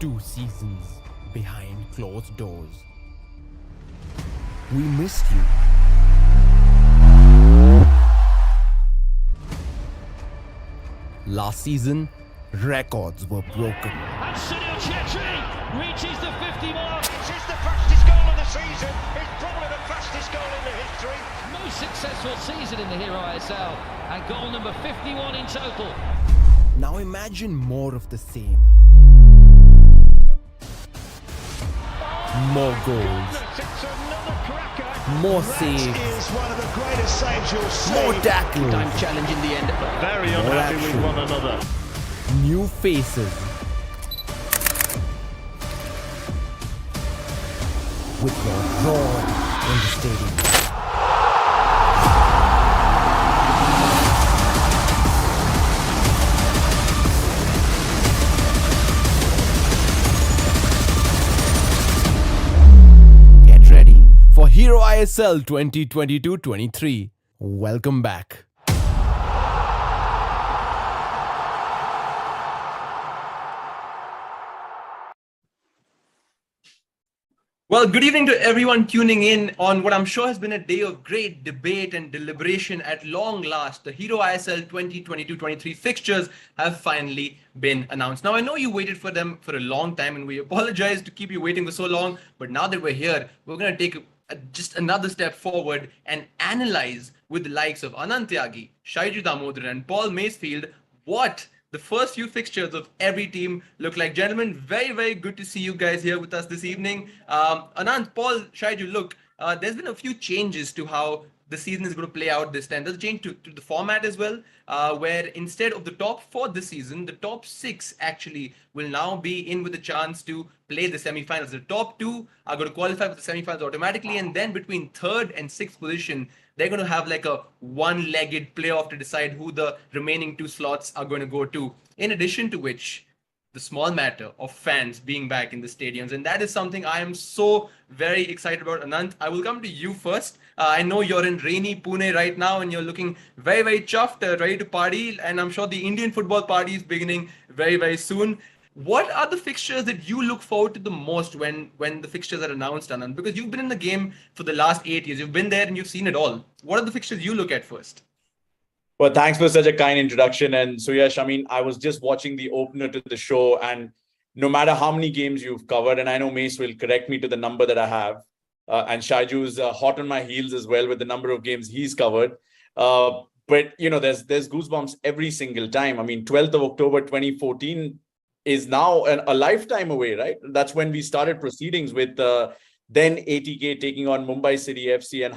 2 seasons behind closed doors. We missed you. Last season, records were broken. And Suyash reaches the 50 mark. This is the fastest goal of the season. It's probably the fastest goal in the history. Most successful season in the Hero ISL and goal number 51 in total. Now imagine more of the same. More goals, It's another cracker. more That saves, is one of the greatest saves you'll see. more tackles, Time challenge in the end. Very More unhappy with action. one another. new faces. With no roar in the stadium. Get ready for Hero ISL 2022-23. Welcome back. Well, good evening to everyone tuning in on what I'm sure has been a day of great debate and deliberation at long last. The Hero ISL 2022-23 fixtures have finally been announced. Now, I know you waited for them for a long time and we apologize to keep you waiting for so long. But now that we're here, we're going to take just another step forward and analyze with the likes of Anant Tyagi, Shaiju Damodaran and Paul Masefield what the first few fixtures of every team look like. Gentlemen, very, very good to see you guys here with us this evening. Anant, Paul, Shaiju, look, there's been a few changes to how the season is going to play out this time. There's a change to the format as well, where instead of the top 4 this season, the top 6 actually will now be in with a chance to play the semi-finals. The top 2 are going to qualify for the semi-finals automatically, and then between 3rd and 6th position, they're going to have like a one-legged playoff to decide who the remaining 2 slots are going to go to. In addition to which, the small matter of fans being back in the stadiums. And that is something I am so very excited about. Anant, I will come to you first. I know you're in rainy Pune right now and you're looking very, very chuffed, ready to party. And I'm sure the Indian football party is beginning very, very soon. What are the fixtures that you look forward to the most when the fixtures are announced, Anand? Because you've been in the game for the last 8 years. You've been there and you've seen it all. What are the fixtures you look at first? Well, thanks for such a kind introduction. And Suyash, I mean, I was just watching the opener to the show, and no matter how many games you've covered, and I know Mace will correct me to the number that I have, and Shaiju's hot on my heels as well with the number of games he's covered. But, you know, there's goosebumps every single time. I mean, 12th of October, 2014 is now a lifetime away, right? That's when we started proceedings with then ATK taking on Mumbai City FC, and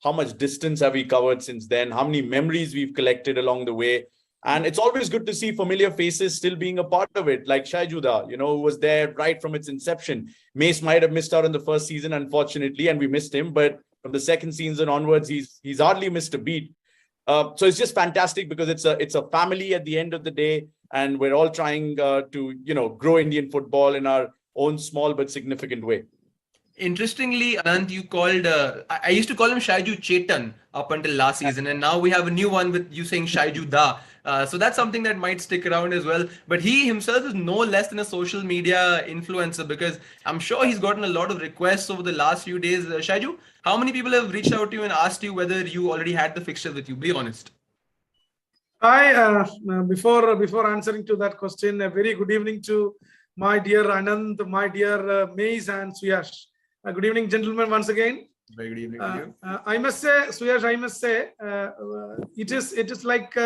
how much distance have we covered since then? How many memories we've collected along the way? And it's always good to see familiar faces still being a part of it, like Shaiju, you know, who was there right from its inception. Mace might have missed out on the first season, unfortunately, and we missed him. But from the second season onwards, he's hardly missed a beat. So it's just fantastic because it's a family at the end of the day, and we're all trying to, you know, grow Indian football in our own small but significant way. Interestingly, Anant, you called, I used to call him Shaiju Chetan up until last season, and now we have a new one with you saying Shaiju Da. So that's something that might stick around as well. But he himself is no less than a social media influencer, because I'm sure he's gotten a lot of requests over the last few days. Shaiju, how many people have reached out to you and asked you whether you already had the fixtures with you? Be honest. Before answering to that question, a very good evening to my dear Anand, my dear Mace and Suyash. Good evening, gentlemen, once again. Very good evening to you. I must say, Suyash, it is like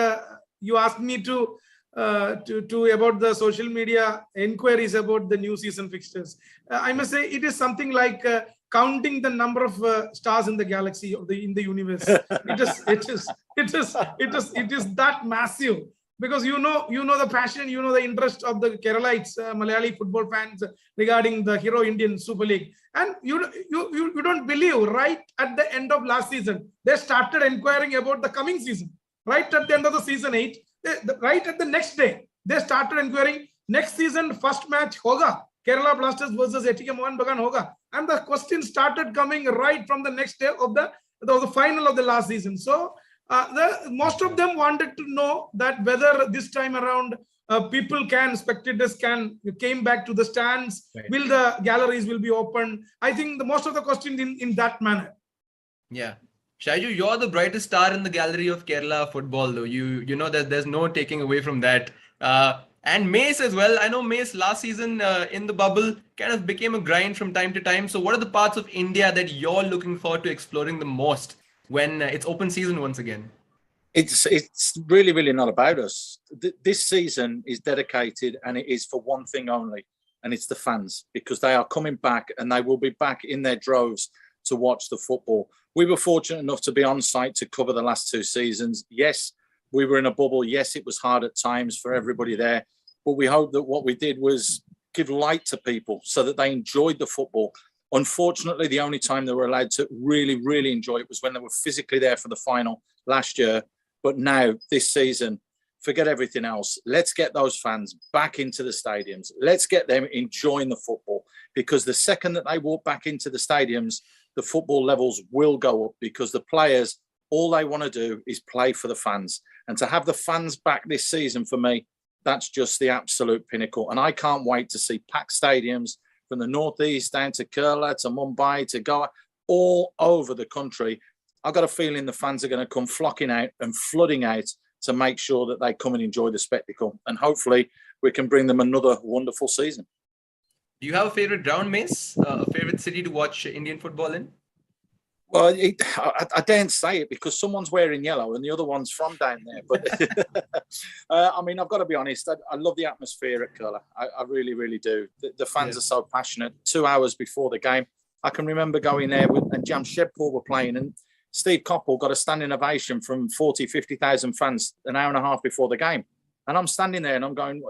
you asked me to about the social media inquiries about the new season fixtures. I must say it is something like counting the number of stars in the galaxy in the universe. It is that massive. Because you know the passion, you know the interest of the Keralites, Malayali football fans regarding the Hero Indian Super League, and you don't believe, right at the end of last season they started inquiring about the coming season. Right at the end of the season 8, right at the next day they started inquiring next season first match hoga Kerala Blasters versus ATKMB hoga, and the question started coming right from the next day of the final of the last season. So most of them wanted to know that whether this time around spectators came back to the stands. Right. Will the galleries will be open? I think the most of the questions in that manner. Yeah. Shaiju, you're the brightest star in the gallery of Kerala football, though. You know that there's no taking away from that. And Mace as well. I know Mace last season in the bubble kind of became a grind from time to time. So what are the parts of India that you're looking forward to exploring the most when it's open season once again? It's really not about us. This season is dedicated, and it is for one thing only, and it's the fans, because they are coming back and they will be back in their droves to watch the football. We were fortunate enough to be on site to cover the last 2 seasons. Yes, we were in a bubble. Yes, it was hard at times for everybody there, but we hope that what we did was give light to people so that they enjoyed the football. Unfortunately, the only time they were allowed to really enjoy it was when they were physically there for the final last year. But now, this season, forget everything else. Let's get those fans back into the stadiums. Let's get them enjoying the football, because the second that they walk back into the stadiums, the football levels will go up, because the players, all they want to do is play for the fans. And to have the fans back this season, for me, that's just the absolute pinnacle. And I can't wait to see packed stadiums from the northeast down to Kerala, to Mumbai, to Goa, all over the country. I've got a feeling the fans are going to come flocking out and flooding out to make sure that they come and enjoy the spectacle. And hopefully we can bring them another wonderful season. Do you have a favorite ground, Mace? A favorite city to watch Indian football in? Well, I daren't say it because someone's wearing yellow and the other one's from down there. But I mean, I've got to be honest. I love the atmosphere at Kerala. I really do. The fans are so passionate. 2 hours before the game, I can remember going there and Jamshedpur were playing, and Steve Coppell got a standing ovation from 40, 50,000 fans an hour and a half before the game. And I'm standing there and I'm going,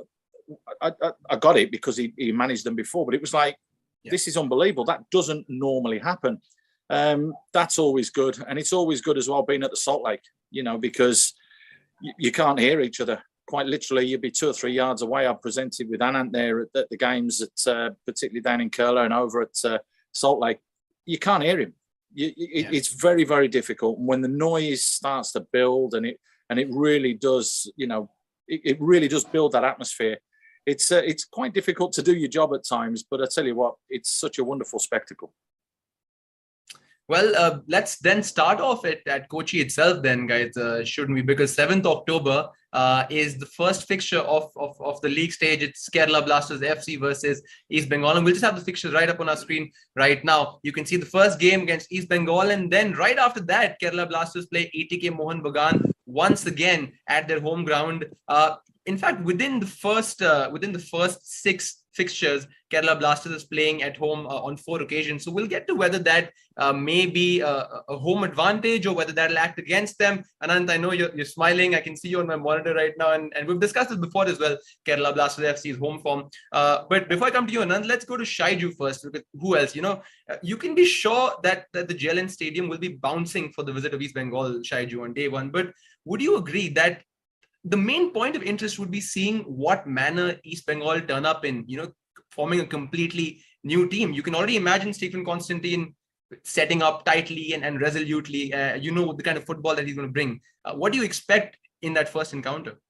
I got it because he managed them before, but it was like, this is unbelievable. That doesn't normally happen. That's always good. And it's always good as well being at the Salt Lake, because you can't hear each other. Quite literally, you'd be 2 or 3 yards away. I presented with Anant there at the games, particularly down in Kerala and over at Salt Lake. You can't hear him. It's very difficult. And when the noise starts to build and it really does, it really does build that atmosphere. It's quite difficult to do your job at times, but I tell you what, it's such a wonderful spectacle. Well, let's then start off at Kochi itself then, guys, shouldn't we? Because 7th October is the first fixture of the league stage. It's Kerala Blasters FC versus East Bengal. And we'll just have the fixtures right up on our screen right now. You can see the first game against East Bengal. And then right after that, Kerala Blasters play ATK Mohun Bagan once again at their home ground. In fact, within the first 6 fixtures, Kerala Blasters is playing at home on 4 occasions. So we'll get to whether that may be a home advantage or whether that'll act against them. Anant, I know you're smiling. I can see you on my monitor right now. And we've discussed this before as well, Kerala Blasters FC's home form. But before I come to you, Anant, let's go to Shaiju first. Because who else? You can be sure that the JLN Stadium will be bouncing for the visit of East Bengal, Shaiju, on day 1. But would you agree that the main point of interest would be seeing what manner East Bengal turn up in, forming a completely new team? You can already imagine Stephen Constantine setting up tightly and resolutely, the kind of football that he's going to bring. What do you expect in that first encounter?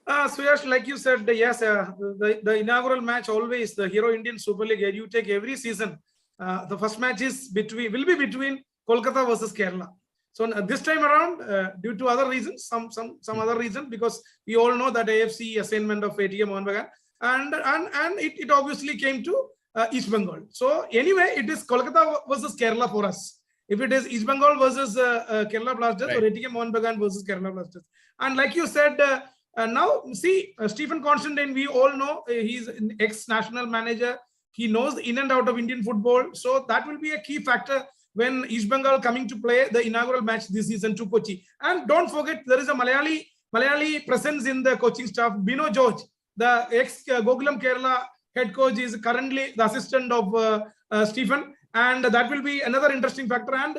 Suyash, like you said, yes, the inaugural match always, the Hero Indian Super League, you take every season, the first match will be between Kolkata versus Kerala. So this time around, due to other reasons, some other reason, because we all know that AFC assignment of ATKMB Mohun Bagan, and it obviously came to East Bengal. So anyway, it is Kolkata versus Kerala for us. If it is East Bengal versus Kerala Blasters, or ATKMB Mohun Bagan versus Kerala Blasters. And like you said, now see, Stephen Constantine, we all know he's an ex-national manager. He knows in and out of Indian football. So that will be a key factor when East Bengal coming to play the inaugural match this season to Kochi. And don't forget, there is a Malayali presence in the coaching staff. Bino George, the ex-Gokulam Kerala head coach, is currently the assistant of Stephen. And that will be another interesting factor. And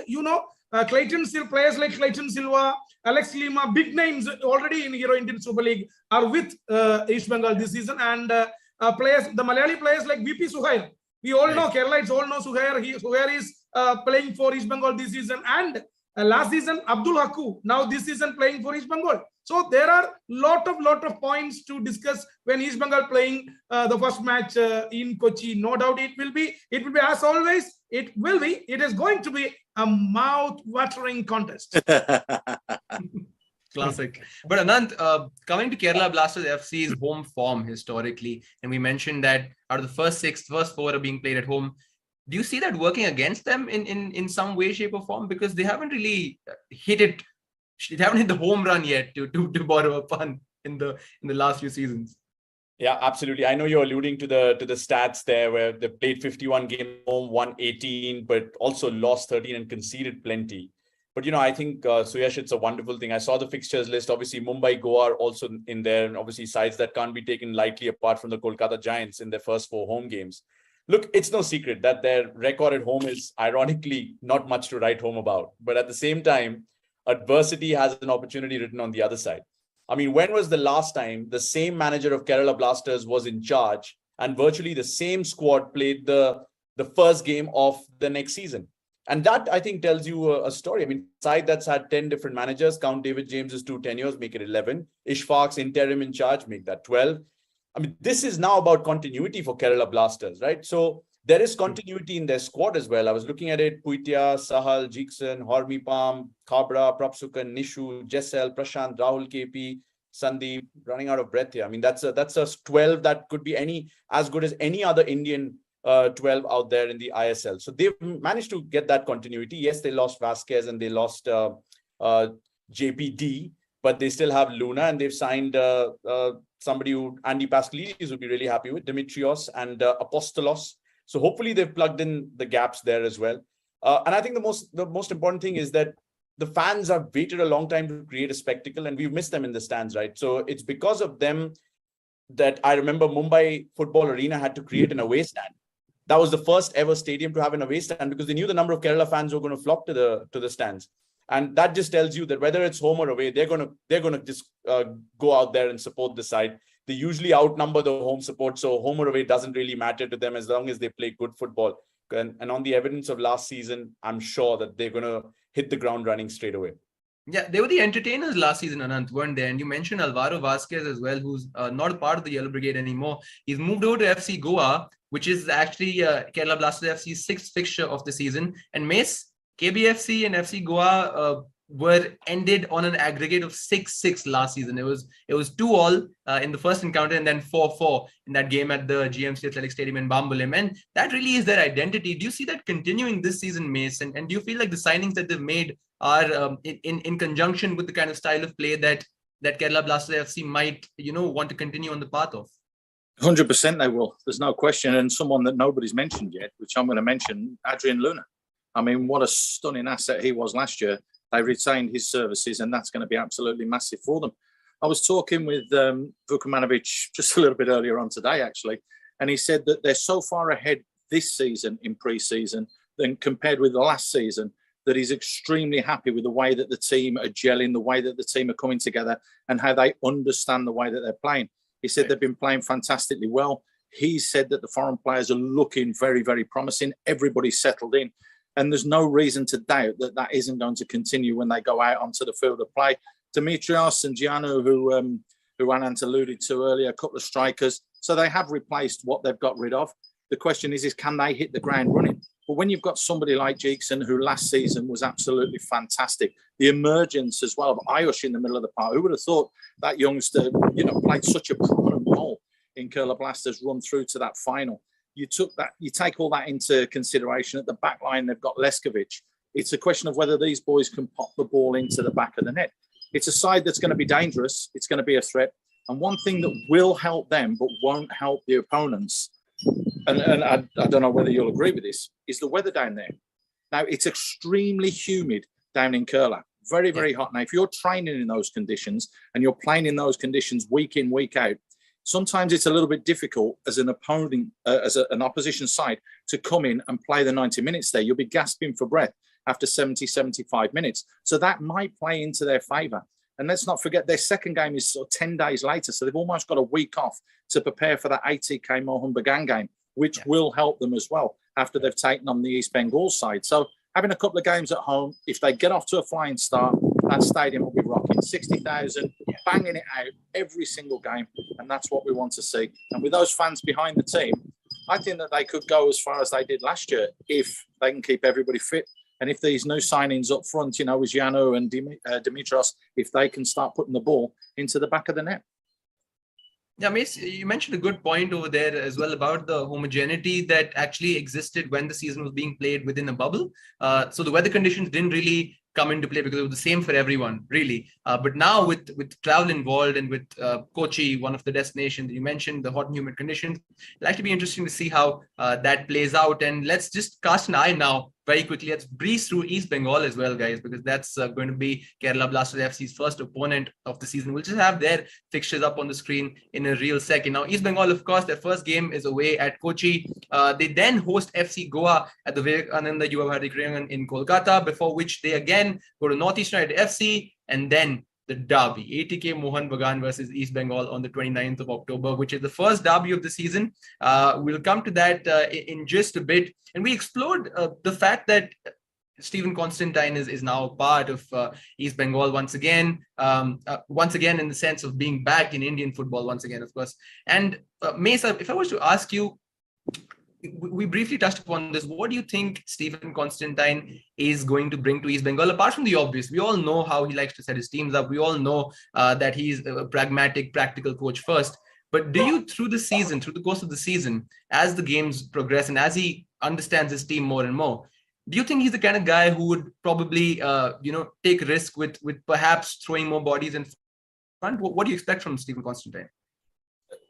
players like Clayton Silva, Alex Lima, big names already in Hero Indian Super League are with East Bengal this season. And the Malayali players like VP Suhair. We all know Kerala, it's all know Suhair. Suhair is playing for East Bengal this season. And Last season, Abdul Haku. Now this season playing for East Bengal. So there are lot of points to discuss when East Bengal playing the first match in Kochi. No doubt it will be as always. It is going to be a mouth-watering contest. Classic. But Anant, coming to Kerala Blasters FC's home form historically, and we mentioned that out of the first four are being played at home. Do you see that working against them in some way, shape, or form? Because they haven't really hit it. They haven't hit the home run yet, to borrow a pun, in the last few seasons. Yeah, absolutely. I know you're alluding to the stats there, where they played 51 games home, won 18, but also lost 13 and conceded plenty. But, I think, Suyash, it's a wonderful thing. I saw the fixtures list. Obviously, Mumbai, Goa are also in there. And obviously, sides that can't be taken lightly apart from the Kolkata Giants in their first 4 home games. Look, it's no secret that their record at home is, ironically, not much to write home about. But at the same time, adversity has an opportunity written on the other side. I mean, when was the last time the same manager of Kerala Blasters was in charge and virtually the same squad played the first game of the next season? And that, I think, tells you a story. I mean, side that's had 10 different managers, count David James's 2 tenures, make it 11. Ishfaq's interim in charge, make that 12. I mean, this is now about continuity for Kerala Blasters, right? So there is continuity in their squad as well. I was looking at it: Puitia, Sahal, Jikson, Hormipam, Kabra, Prapsukan, Nishu, Jessel, Prashant, Rahul, KP, Sandeep. Running out of breath here. I mean, that's a 12 that could be as good as any other Indian 12 out there in the ISL. So they've managed to get that continuity. Yes, they lost Vasquez and they lost JPD, but they still have Luna, and they've signed somebody who Andy Pascalidis would be really happy with, Dimitrios and Apostolos. So hopefully they've plugged in the gaps there as well. And I think the most important thing is that the fans have waited a long time to create a spectacle, and we've missed them in the stands, right? So it's because of them that I remember Mumbai Football Arena had to create an away stand. That was the first ever stadium to have an away stand because they knew the number of Kerala fans were going to flock to the stands. And that just tells you that whether it's home or away, they're going to just go out there and support the side. They usually outnumber the home support, so home or away doesn't really matter to them as long as they play good football. And on the evidence of last season, I'm sure that they're going to hit the ground running straight away. Yeah, they were the entertainers last season, Anant, weren't they? And you mentioned Alvaro Vasquez as well, who's not a part of the Yellow Brigade anymore. He's moved over to FC Goa, which is actually Kerala Blasters FC's 6th fixture of the season. And Mace, KBFC and FC Goa were ended on an aggregate of 6-6 last season. It was 2-2 in the first encounter and then 4-4 in that game at the GMC Athletic Stadium in Bambolim. And that really is their identity. Do you see that continuing this season, Mace? And do you feel like the signings that they've made are in conjunction with the kind of style of play that Kerala Blasters FC might, want to continue on the path of? 100% they will. There's no question. And someone that nobody's mentioned yet, which I'm going to mention, Adrian Luna. I mean, what a stunning asset he was last year. They retained his services, and that's going to be absolutely massive for them. I was talking with Vukomanovic just a little bit earlier on today, actually, and he said that they're so far ahead this season in pre-season than compared with the last season that he's extremely happy with the way that the team are gelling, the way that the team are coming together, and how they understand the way that they're playing. He said they've been playing fantastically well. He said that the foreign players are looking very, very promising. Everybody's settled in. And there's no reason to doubt that that isn't going to continue when they go out onto the field of play. Dimitrios and Giannou, who Anant alluded to earlier, a couple of strikers. So they have replaced what they've got rid of. The question is can they hit the ground running? But when you've got somebody like Jikson, who last season was absolutely fantastic, the emergence as well of Ayush in the middle of the park, who would have thought that youngster, played such a prominent role in Kerala Blasters run through to that final? You take all that into consideration. At the back line, they've got Leskovic. It's a question of whether these boys can pop the ball into the back of the net. It's a side that's going to be dangerous. It's going to be a threat. And one thing that will help them, but won't help the opponents, and I don't know whether you'll agree with this, is the weather down there. Now, it's extremely humid down in Kerala. Very, very hot. Now, if you're training in those conditions and you're playing in those conditions week in, week out, sometimes it's a little bit difficult as an opponent, an opposition side, to come in and play the 90 minutes there. You'll be gasping for breath after 70, 75 minutes. So that might play into their favour. And let's not forget their second game is sort of 10 days later. So they've almost got a week off to prepare for that ATK Mohun Bagan game, which will help them as well after they've taken on the East Bengal side. So having a couple of games at home, if they get off to a flying start, that stadium will be rocking. 60,000, banging it out every single game. And that's what we want to see. And with those fans behind the team, I think that they could go as far as they did last year if they can keep everybody fit. And if these new signings up front, you know, as Janu and Dimitros, if they can start putting the ball into the back of the net. Yeah, Mace, you mentioned a good point over there as well about the homogeneity that actually existed when the season was being played within a bubble. So the weather conditions didn't really come into play because it was the same for everyone, really. But now with travel involved and with Kochi, one of the destinations you mentioned, the hot and humid conditions, it'll actually be interesting to see how that plays out. And let's just cast an eye now very quickly. Let's breeze through East Bengal as well, guys, because that's going to be Kerala Blasters FC's first opponent of the season. We'll just have their fixtures up on the screen in a real second. Now, East Bengal, of course, their first game is away at Kochi. They then host FC Goa at the Vivekananda Yuva Bharati Kriyangan in Kolkata, before which they again go to Northeast United FC, and then the derby, ATK Mohan Bagan versus East Bengal on the 29th of October, which is the first derby of the season. We'll come to that in just a bit. And we explored the fact that Stephen Constantine is now part of East Bengal once again in the sense of being back in Indian football once again, of course. And Mesa, if I was to ask you, we briefly touched upon this. What do you think Stephen Constantine is going to bring to East Bengal? Apart from the obvious, we all know how he likes to set his teams up. We all know that he's a pragmatic, practical coach first. But do you, through the course of the season, as the games progress and as he understands his team more and more, do you think he's the kind of guy who would probably, take risk with perhaps throwing more bodies in front? What do you expect from Stephen Constantine?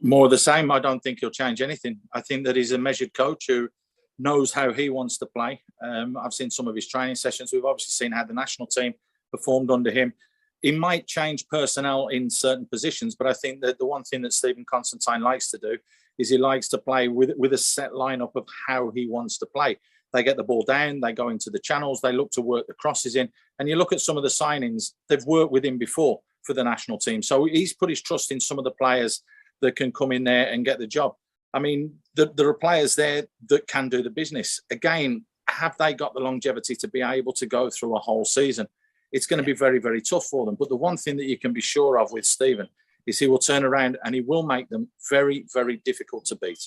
More of the same. I don't think he'll change anything. I think that he's a measured coach who knows how he wants to play. I've seen some of his training sessions. We've obviously seen how the national team performed under him. He might change personnel in certain positions, but I think that the one thing that Stephen Constantine likes to do is he likes to play with a set lineup of how he wants to play. They get the ball down, they go into the channels, they look to work the crosses in. And you look at some of the signings, they've worked with him before for the national team. So he's put his trust in some of the players that can come in there and get the job. I mean, there are players there that can do the business. Again, have they got the longevity to be able to go through a whole season? It's going to be very, very tough for them. But the one thing that you can be sure of with Stephen is he will turn around and he will make them very, very difficult to beat.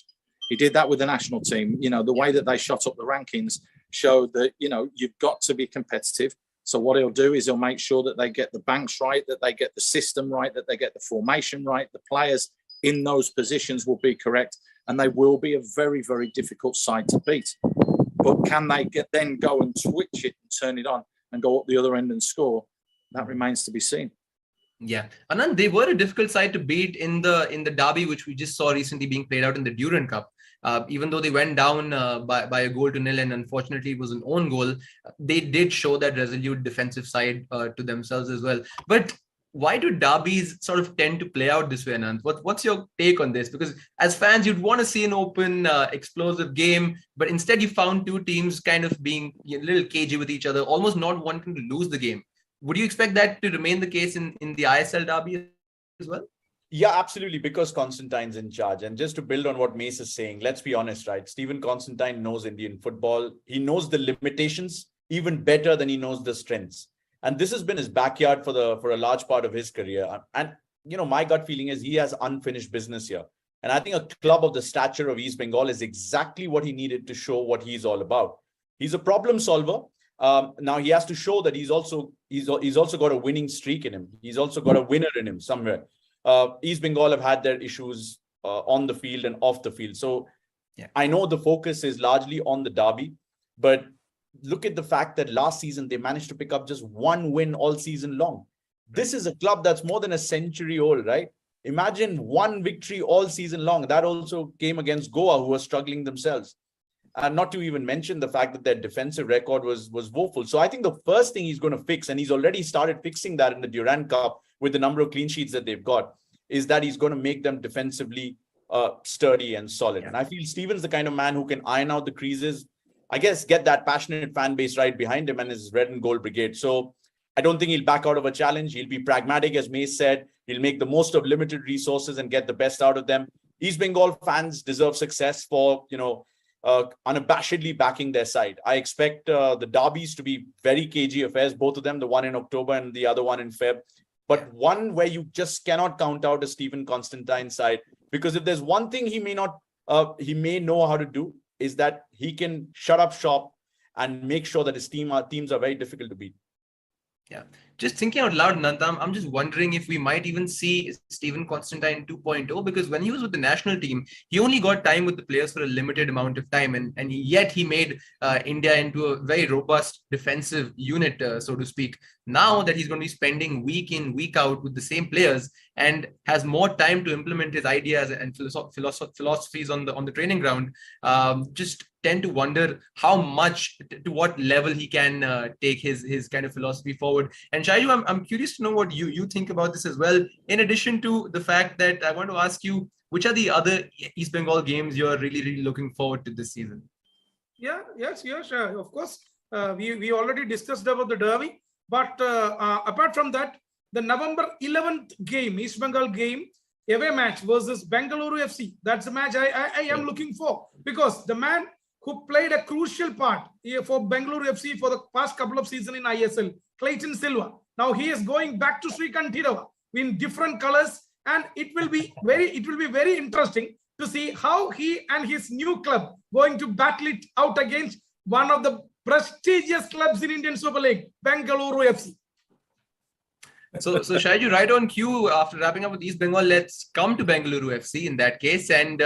He did that with the national team. You know, the way that they shot up the rankings showed that, you know, you've got to be competitive. So what he'll do is he'll make sure that they get the banks right, that they get the system right, that they get the formation right, the players in those positions will be correct, and they will be a very, very difficult side to beat. But can they then go and switch it and turn it on and go up the other end and score? That remains to be seen. Yeah, Anand, they were a difficult side to beat in the derby, which we just saw recently being played out in the Durand Cup. Even though they went down by a 1-0, and unfortunately it was an own goal, they did show that resolute defensive side to themselves as well. But why do derbies sort of tend to play out this way, Anand? What's your take on this? Because as fans, you'd want to see an open, explosive game, but instead you found two teams kind of being a little cagey with each other, almost not wanting to lose the game. Would you expect that to remain the case in the ISL derby as well? Yeah, absolutely, because Constantine's in charge. And just to build on what Mace is saying, let's be honest, right? Stephen Constantine knows Indian football. He knows the limitations even better than he knows the strengths. And this has been his backyard for a large part of his career. And, you know, my gut feeling is he has unfinished business here. And I think a club of the stature of East Bengal is exactly what he needed to show what he's all about. He's a problem solver. Now he has to show that he's also got a winning streak in him. He's also got a winner in him somewhere. East Bengal have had their issues on the field and off the field. So yeah, I know the focus is largely on the derby, but look at the fact that last season they managed to pick up just one win all season long. This is a club that's more than a century old, right? Imagine one victory all season long. That also came against Goa, who were struggling themselves. And not to even mention the fact that their defensive record was woeful. So I think the first thing he's going to fix, and he's already started fixing that in the Durand Cup with the number of clean sheets that they've got, is that he's going to make them defensively sturdy and solid. Yeah. And I feel Stephen's the kind of man who can iron out the creases, I guess, get that passionate fan base right behind him and his red and gold brigade. So I don't think he'll back out of a challenge. He'll be pragmatic, as Mace said. He'll make the most of limited resources and get the best out of them. East Bengal fans deserve success for, you know, unabashedly backing their side. I expect the derbies to be very cagey affairs, both of them, the one in October and the other one in Feb. But one where you just cannot count out is Stephen Constantine's side, because if there's one thing he may know how to do, is that he can shut up shop and make sure that his teams are very difficult to beat. Yeah, just thinking out loud, Anant, I'm just wondering if we might even see Stephen Constantine 2.0, because when he was with the national team, he only got time with the players for a limited amount of time, and yet he made India into a very robust defensive unit, so to speak. Now that he's going to be spending week in, week out with the same players and has more time to implement his ideas and philosophies on the training ground, just tend to wonder how much, to what level he can take his kind of philosophy forward. And Shaiju, I'm curious to know what you think about this as well, in addition to the fact that I want to ask you, which are the other East Bengal games you're really looking forward to this season? Yes, of course. We already discussed about the derby, but apart from that, the November 11th game, East Bengal game, away match versus Bengaluru FC. That's the match I am looking for, because the man who played a crucial part for Bengaluru FC for the past couple of seasons in ISL, Clayton Silva. Now he is going back to Srikantirawa in different colors, and it will be very interesting to see how he and his new club going to battle it out against one of the prestigious clubs in Indian Super League, Bengaluru FC. So Shaiju, right on cue, after wrapping up with East Bengal, let's come to Bengaluru FC in that case. And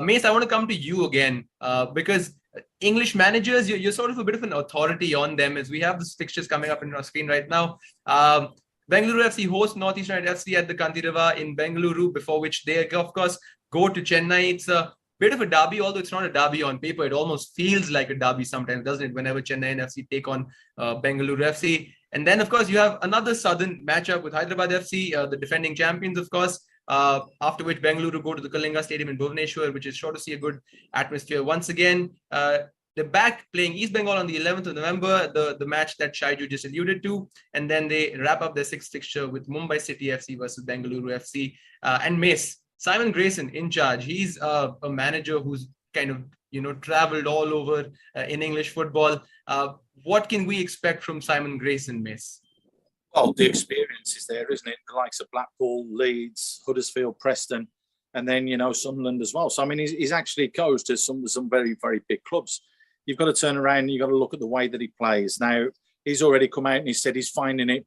Mace, I want to come to you again, because English managers, you're sort of a bit of an authority on them, as we have the fixtures coming up on our screen right now. Bengaluru FC host Northeast United FC at the Kandirava in Bengaluru, before which they, of course, go to Chennai. It's a bit of a derby, although it's not a derby on paper. It almost feels like a derby sometimes, doesn't it, whenever Chennai and FC take on Bengaluru FC. And then, of course, you have another southern matchup with Hyderabad FC, the defending champions, of course, after which Bengaluru go to the Kalinga Stadium in Bhubaneswar, which is sure to see a good atmosphere. Once again, they're back playing East Bengal on the 11th of November, the match that Shaiju just alluded to. And then they wrap up their sixth fixture with Mumbai City FC versus Bengaluru FC. And Mace, Simon Grayson in charge. He's a manager who's kind of, traveled all over in English football. What can we expect from Simon Grayson, Mace? Well, the experience is there, isn't it? The likes of Blackpool, Leeds, Huddersfield, Preston, and then, Sunderland as well. So, I mean, he's actually coached at some very, very big clubs. You've got to turn around and you've got to look at the way that he plays. Now, he's already come out and he said he's finding it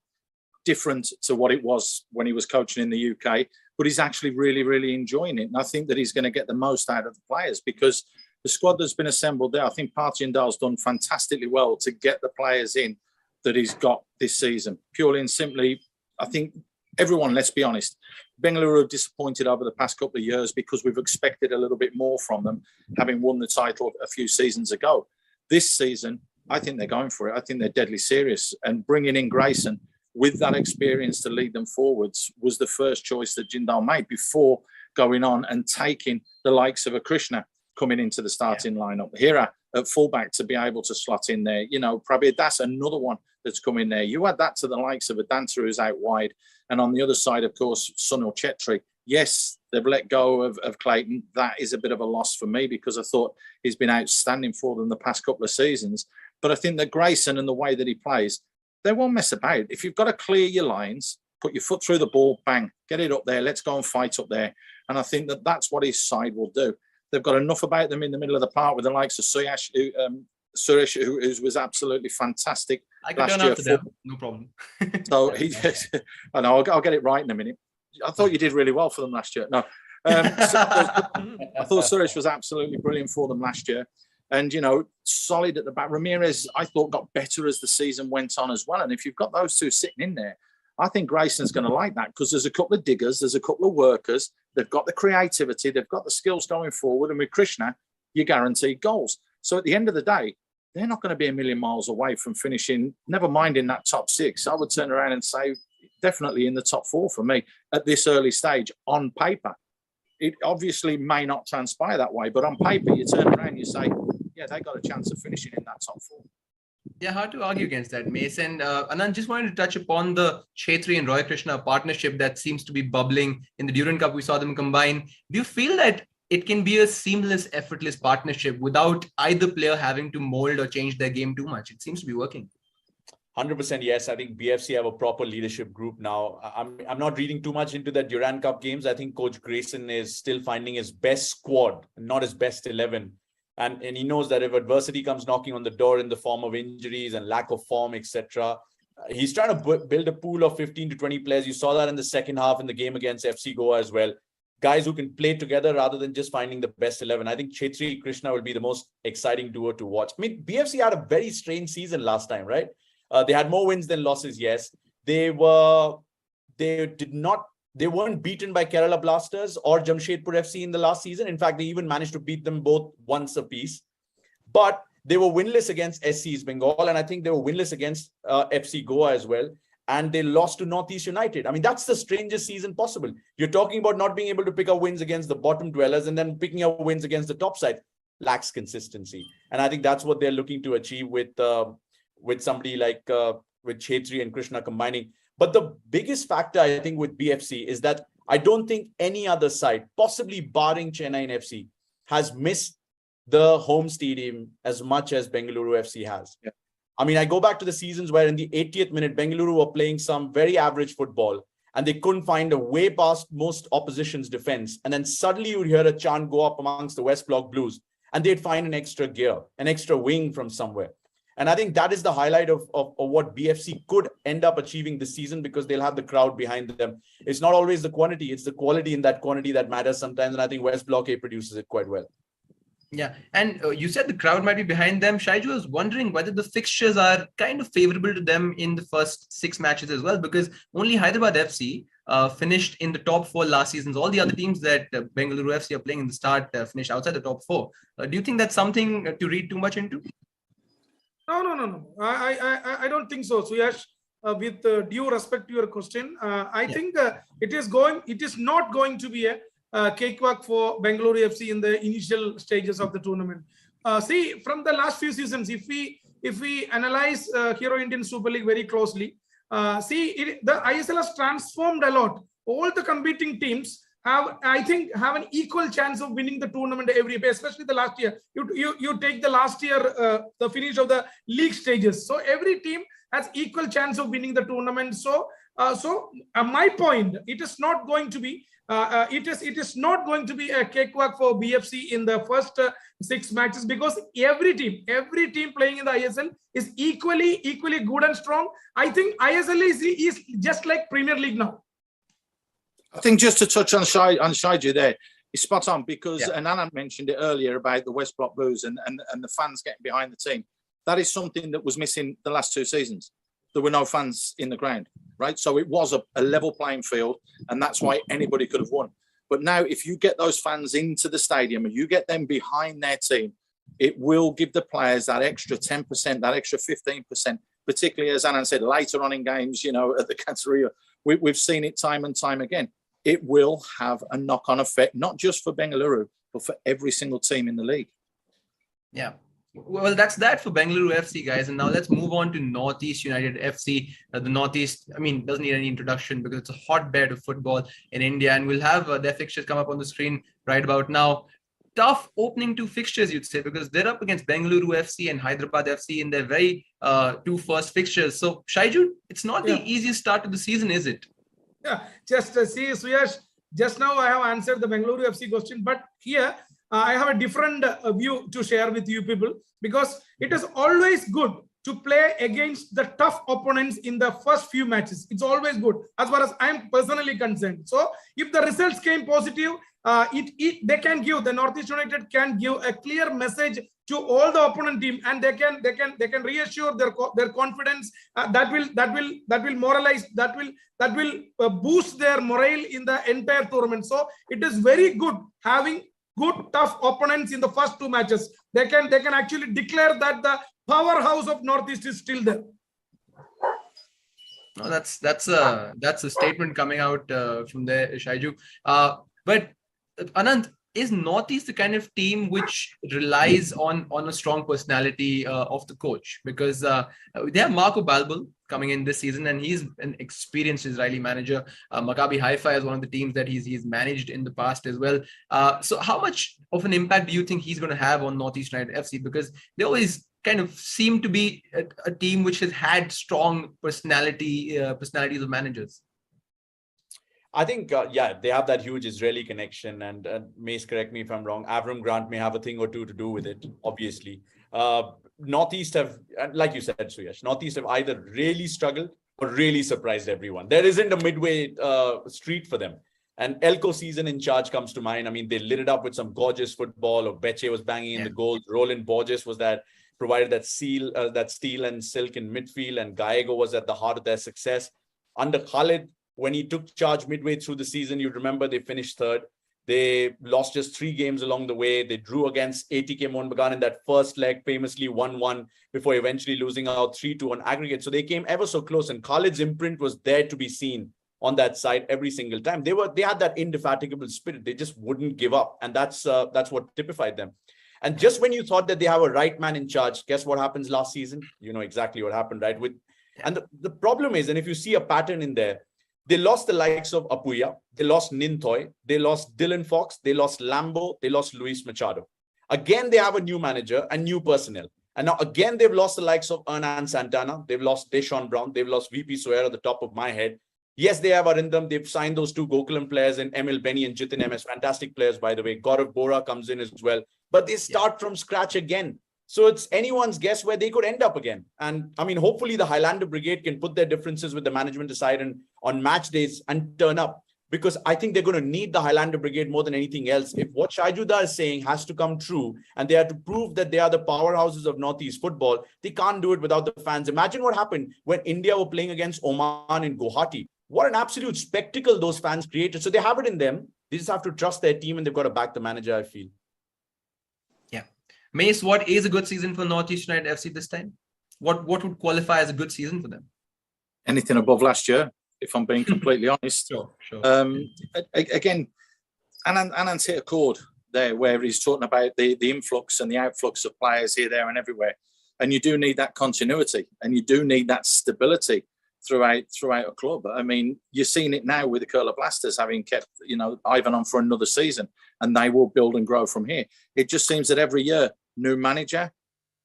different to what it was when he was coaching in the UK, but he's actually really, really enjoying it. And I think that he's going to get the most out of the players, because the squad that's been assembled there, I think Parthiandal's done fantastically well to get the players in that he's got this season. Purely and simply, I think everyone, let's be honest, Bengaluru have disappointed over the past couple of years because we've expected a little bit more from them, having won the title a few seasons ago. This season, I think they're going for it. I think they're deadly serious. And bringing in Grayson with that experience to lead them forwards was the first choice that Jindal made before going on and taking the likes of a Krishna coming into the starting lineup. Hira at fullback to be able to slot in there. Prabir, that's another one that's come in there. You add that to the likes of a Dancer who's out wide. And on the other side, of course, Sunil Chetri. Yes, they've let go of Clayton. That is a bit of a loss for me, because I thought he's been outstanding for them the past couple of seasons. But I think that Grayson and the way that he plays, they won't mess about. If you've got to clear your lines, put your foot through the ball, bang, get it up there. Let's go and fight up there. And I think that that's what his side will do. They've got enough about them in the middle of the park with the likes of Suyash, Suresh, who was absolutely fantastic. I can turn after them, no problem. So I know, I'll get it right in a minute. I thought you did really well for them last year. No, I thought Suresh was absolutely brilliant for them last year. And, solid at the back. Ramirez, I thought, got better as the season went on as well. And if you've got those two sitting in there, I think Grayson's going to like that, because there's a couple of diggers, there's a couple of workers, they've got the creativity, they've got the skills going forward, and with Krishna, you guarantee goals. So at the end of the day, they're not going to be a million miles away from finishing, never mind in that top six. I would turn around and say definitely in the top four for me at this early stage on paper. It obviously may not transpire that way, but on paper, you turn around and you say, yeah, they got a chance of finishing in that top four. Yeah, hard to argue against that, Mace. And Anand, just wanted to touch upon the Chetri and Roy Krishna partnership that seems to be bubbling in the Durand Cup. We saw them combine. Do you feel that it can be a seamless, effortless partnership without either player having to mold or change their game too much. It seems to be working. 100% yes. I think BFC have a proper leadership group now. I'm not reading too much into the Durand Cup games. I think Coach Grayson is still finding his best squad, not his best 11. And he knows that if adversity comes knocking on the door in the form of injuries and lack of form, etc., he's trying to build a pool of 15 to 20 players. You saw that in the second half in the game against FC Goa as well. Guys who can play together rather than just finding the best 11. I think Chetri Krishna will be the most exciting duo to watch. I mean, BFC had a very strange season last time, right? They had more wins than losses, yes. They weren't beaten by Kerala Blasters or Jamshedpur FC in the last season. In fact, they even managed to beat them both once apiece. But they were winless against SC East Bengal, and I think they were winless against FC Goa as well. And they lost to Northeast United. I mean, that's the strangest season possible. You're talking about not being able to pick up wins against the bottom dwellers and then picking up wins against the top side. Lacks consistency. And I think that's what they're looking to achieve with somebody like with Chetri and Krishna combining. But the biggest factor, I think, with BFC is that I don't think any other side, possibly barring Chennai FC, has missed the home stadium as much as Bengaluru FC has. Yeah. I mean, I go back to the seasons where in the 80th minute, Bengaluru were playing some very average football and they couldn't find a way past most opposition's defense. And then suddenly you'd hear a chant go up amongst the West Block Blues and they'd find an extra gear, an extra wing from somewhere. And I think that is the highlight of what BFC could end up achieving this season because they'll have the crowd behind them. It's not always the quantity, it's the quality in that quantity that matters sometimes. And I think West Block A produces it quite well. Yeah. And you said the crowd might be behind them. Shaiju was wondering whether the fixtures are kind of favorable to them in the first 6 matches as well, because only Hyderabad FC finished in the top 4 last season. All the other teams that Bengaluru FC are playing in the start finished outside the top 4. Do you think that's something to read too much into? No. I don't think so, Suyash. With due respect to your question, I think it is not going to be a cakewalk for Bengaluru FC in the initial stages of the tournament. See, from the last few seasons, if we analyze Hero Indian Super League very closely, the ISL has transformed a lot. All the competing teams have an equal chance of winning the tournament every year, especially the last year. You take the last year, the finish of the league stages. So every team has equal chance of winning the tournament. So my point, it is not going to be. It is not going to be a cakewalk for BFC in the first 6 matches because every team playing in the ISL is equally good and strong. I think ISL is just like Premier League now. I think just to touch on Shaiju there, it's spot on because, and Anant mentioned it earlier about the West Block Blues and the fans getting behind the team. That is something that was missing the last 2 seasons. There were no fans in the ground, right? So it was a level playing field, and that's why anybody could have won. But now, if you get those fans into the stadium and you get them behind their team, it will give the players that extra 10%, that extra 15%, particularly as Anand said, later on in games, at the Category, we've seen it time and time again. It will have a knock-on effect, not just for Bengaluru, but for every single team in the league. Yeah. Well, that's that for Bengaluru FC, guys. And now let's move on to Northeast United FC. The Northeast, doesn't need any introduction because it's a hotbed of football in India. And we'll have their fixtures come up on the screen right about now. Tough opening 2 fixtures, you'd say, because they're up against Bengaluru FC and Hyderabad FC in their very 2 first fixtures. So, Shaiju, it's not the easiest start to the season, is it? Yeah, just see, Suyash, just now I have answered the Bengaluru FC question, but here I have a different view to share with you people because it is always good to play against the tough opponents in the first few matches. It's always good as far as I'm personally concerned. So if the results came positive, the Northeast United can give a clear message to all the opponent team, and they can reassure their confidence. That will moralize. That will boost their morale in the entire tournament. So it is very good having good tough opponents in the first 2 matches. They can actually declare that the powerhouse of Northeast is still there. No, that's a statement coming out from there, Shaiju. But Anant, is Northeast the kind of team which relies on a strong personality of the coach? Because they have Marco Balbul coming in this season, and he's an experienced Israeli manager. Maccabi Haifa is one of the teams that he's managed in the past as well. So how much of an impact do you think he's going to have on Northeast United FC? Because they always kind of seem to be a team which has had strong personalities of managers. I think, they have that huge Israeli connection, and Mace, correct me if I'm wrong, Avram Grant may have a thing or two to do with it, obviously. Northeast have, like you said, Suyash, Northeast have either really struggled or really surprised everyone. There isn't a midway street for them. And Elko season in charge comes to mind. I mean, they lit it up with some gorgeous football. Beche was banging in the goals. Roland Borges was provided that steel and silk in midfield, and Gallego was at the heart of their success. Under Khalid, when he took charge midway through the season, you remember they finished third. They lost just 3 games along the way. They drew against ATKMB in that first leg, famously 1-1, before eventually losing out 3-2 on aggregate. So they came ever so close, and Khalid's imprint was there to be seen on that side every single time. They had that indefatigable spirit. They just wouldn't give up, and that's what typified them. And just when you thought that they have a right man in charge, guess what happens last season? You know exactly what happened, right? And the problem is, and if you see a pattern in there, they lost the likes of Apuya, they lost Nintoy, they lost Dylan Fox, they lost Lambo, they lost Luis Machado. Again, they have a new manager and new personnel. And now again, they've lost the likes of Hernan Santana, they've lost Deshaun Brown, they've lost VP Soyer at the top of my head. Yes, they have Arindam, they've signed those 2 Gokulam players in Emil Benny and Jitin MS, fantastic players, by the way. Gaurav Bora comes in as well, but they start from scratch again. So it's anyone's guess where they could end up again. And I mean, hopefully the Highlander Brigade can put their differences with the management aside and on match days and turn up, because I think they're going to need the Highlander Brigade more than anything else. If what Shaiju is saying has to come true and they have to prove that they are the powerhouses of Northeast football, they can't do it without the fans. Imagine what happened when India were playing against Oman in Guwahati. What an absolute spectacle those fans created. So they have it in them. They just have to trust their team, and they've got to back the manager, I feel. Mace, what is a good season for Northeast United FC this time? What would qualify as a good season for them? Anything above last year, if I'm being completely honest. Sure. Again, Anant hit a chord there where he's talking about the influx and the outflux of players here, there and everywhere. And you do need that continuity, and you do need that stability throughout a club. I mean, you're seeing it now with the Curler Blasters having kept, Ivan on for another season, and they will build and grow from here. It just seems that every year, new manager,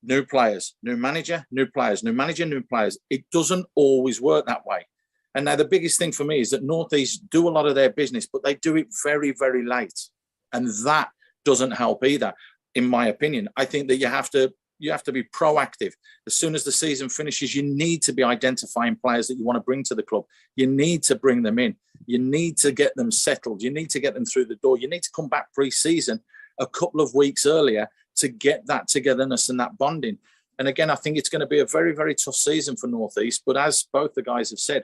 new players, new manager, new players, new manager, new players. It doesn't always work that way. And now the biggest thing for me is that Northeast do a lot of their business, but they do it very, very late. And that doesn't help either, in my opinion. I think that you have to be proactive. As soon as the season finishes, you need to be identifying players that you want to bring to the club. You need to bring them in. You need to get them settled. You need to get them through the door. You need to come back pre-season a couple of weeks earlier to get that togetherness and that bonding. And again, I think it's going to be a very, very tough season for Northeast. But as both the guys have said,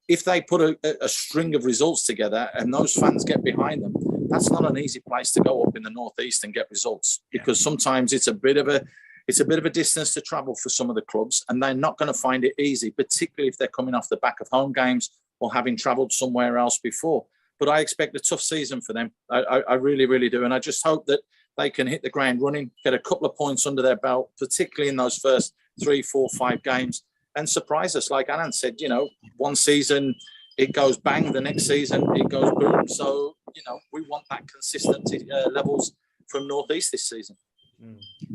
if they put a string of results together and those fans get behind them, that's not an easy place to go up in the Northeast and get results, because sometimes it's a bit of a distance to travel for some of the clubs, and they're not going to find it easy, particularly if they're coming off the back of home games or having travelled somewhere else before. But I expect a tough season for them. I really, really do. And I just hope that they can hit the ground running, get a couple of points under their belt, particularly in those first 3, 4, 5 games, and surprise us. Like Anand said, one season it goes bang, the next season it goes boom. So, we want that consistency levels from Northeast this season.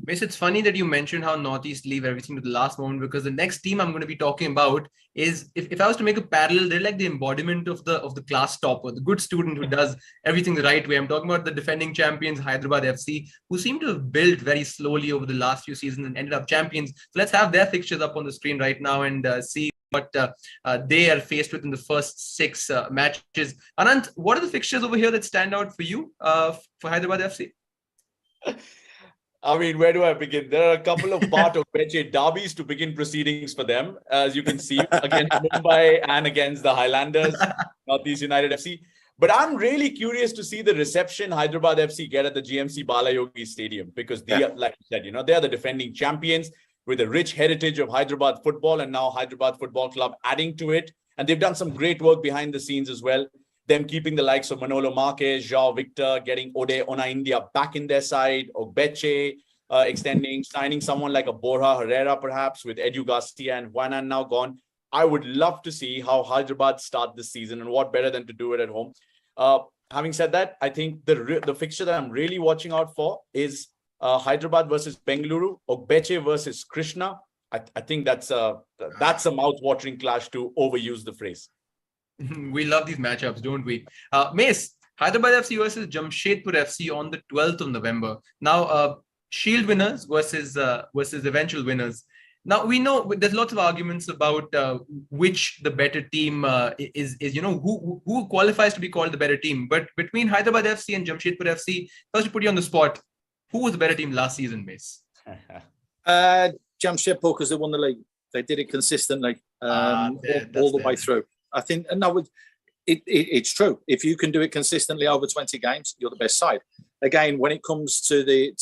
Mace, it's funny that you mentioned how Northeast leave everything to the last moment, because the next team I'm going to be talking about is, if I was to make a parallel, they're like the embodiment of the class topper, the good student who does everything the right way. I'm talking about the defending champions, Hyderabad FC, who seem to have built very slowly over the last few seasons and ended up champions. So let's have their fixtures up on the screen right now and see what they are faced with in the first 6 matches. Anant, what are the fixtures over here that stand out for you for Hyderabad FC? I mean, where do I begin? There are a couple of part of Beche derbies to begin proceedings for them, as you can see, against Mumbai and against the Highlanders, Northeast United FC. But I'm really curious to see the reception Hyderabad FC get at the GMC Balayogi Stadium, because they are, like you said, they are the defending champions with a rich heritage of Hyderabad football, and now Hyderabad Football Club adding to it. And they've done some great work behind the scenes as well. them keeping the likes of Manolo Marquez, João Victor, getting Ode Ona India back in their side, Ogbeche extending, signing someone like a Borja Herrera perhaps with Edu Garcia and Juanan now gone. I would love to see how Hyderabad start this season, and what better than to do it at home. Having said that, I think the fixture that I'm really watching out for is Hyderabad versus Bengaluru, Ogbeche versus Krishna. I think that's a mouth-watering clash, to overuse the phrase. We love these matchups, don't we? Mace, Hyderabad FC versus Jamshedpur FC on the 12th of November. Now, Shield winners versus eventual winners. Now, we know there's lots of arguments about which the better team is, who qualifies to be called the better team. But between Hyderabad FC and Jamshedpur FC, first to put you on the spot, who was the better team last season, Mace? Jamshedpur, because they won the league. They did it consistently all the way through. I think, and no, it's true. If you can do it consistently over 20 games, you're the best side. Again, when it comes to the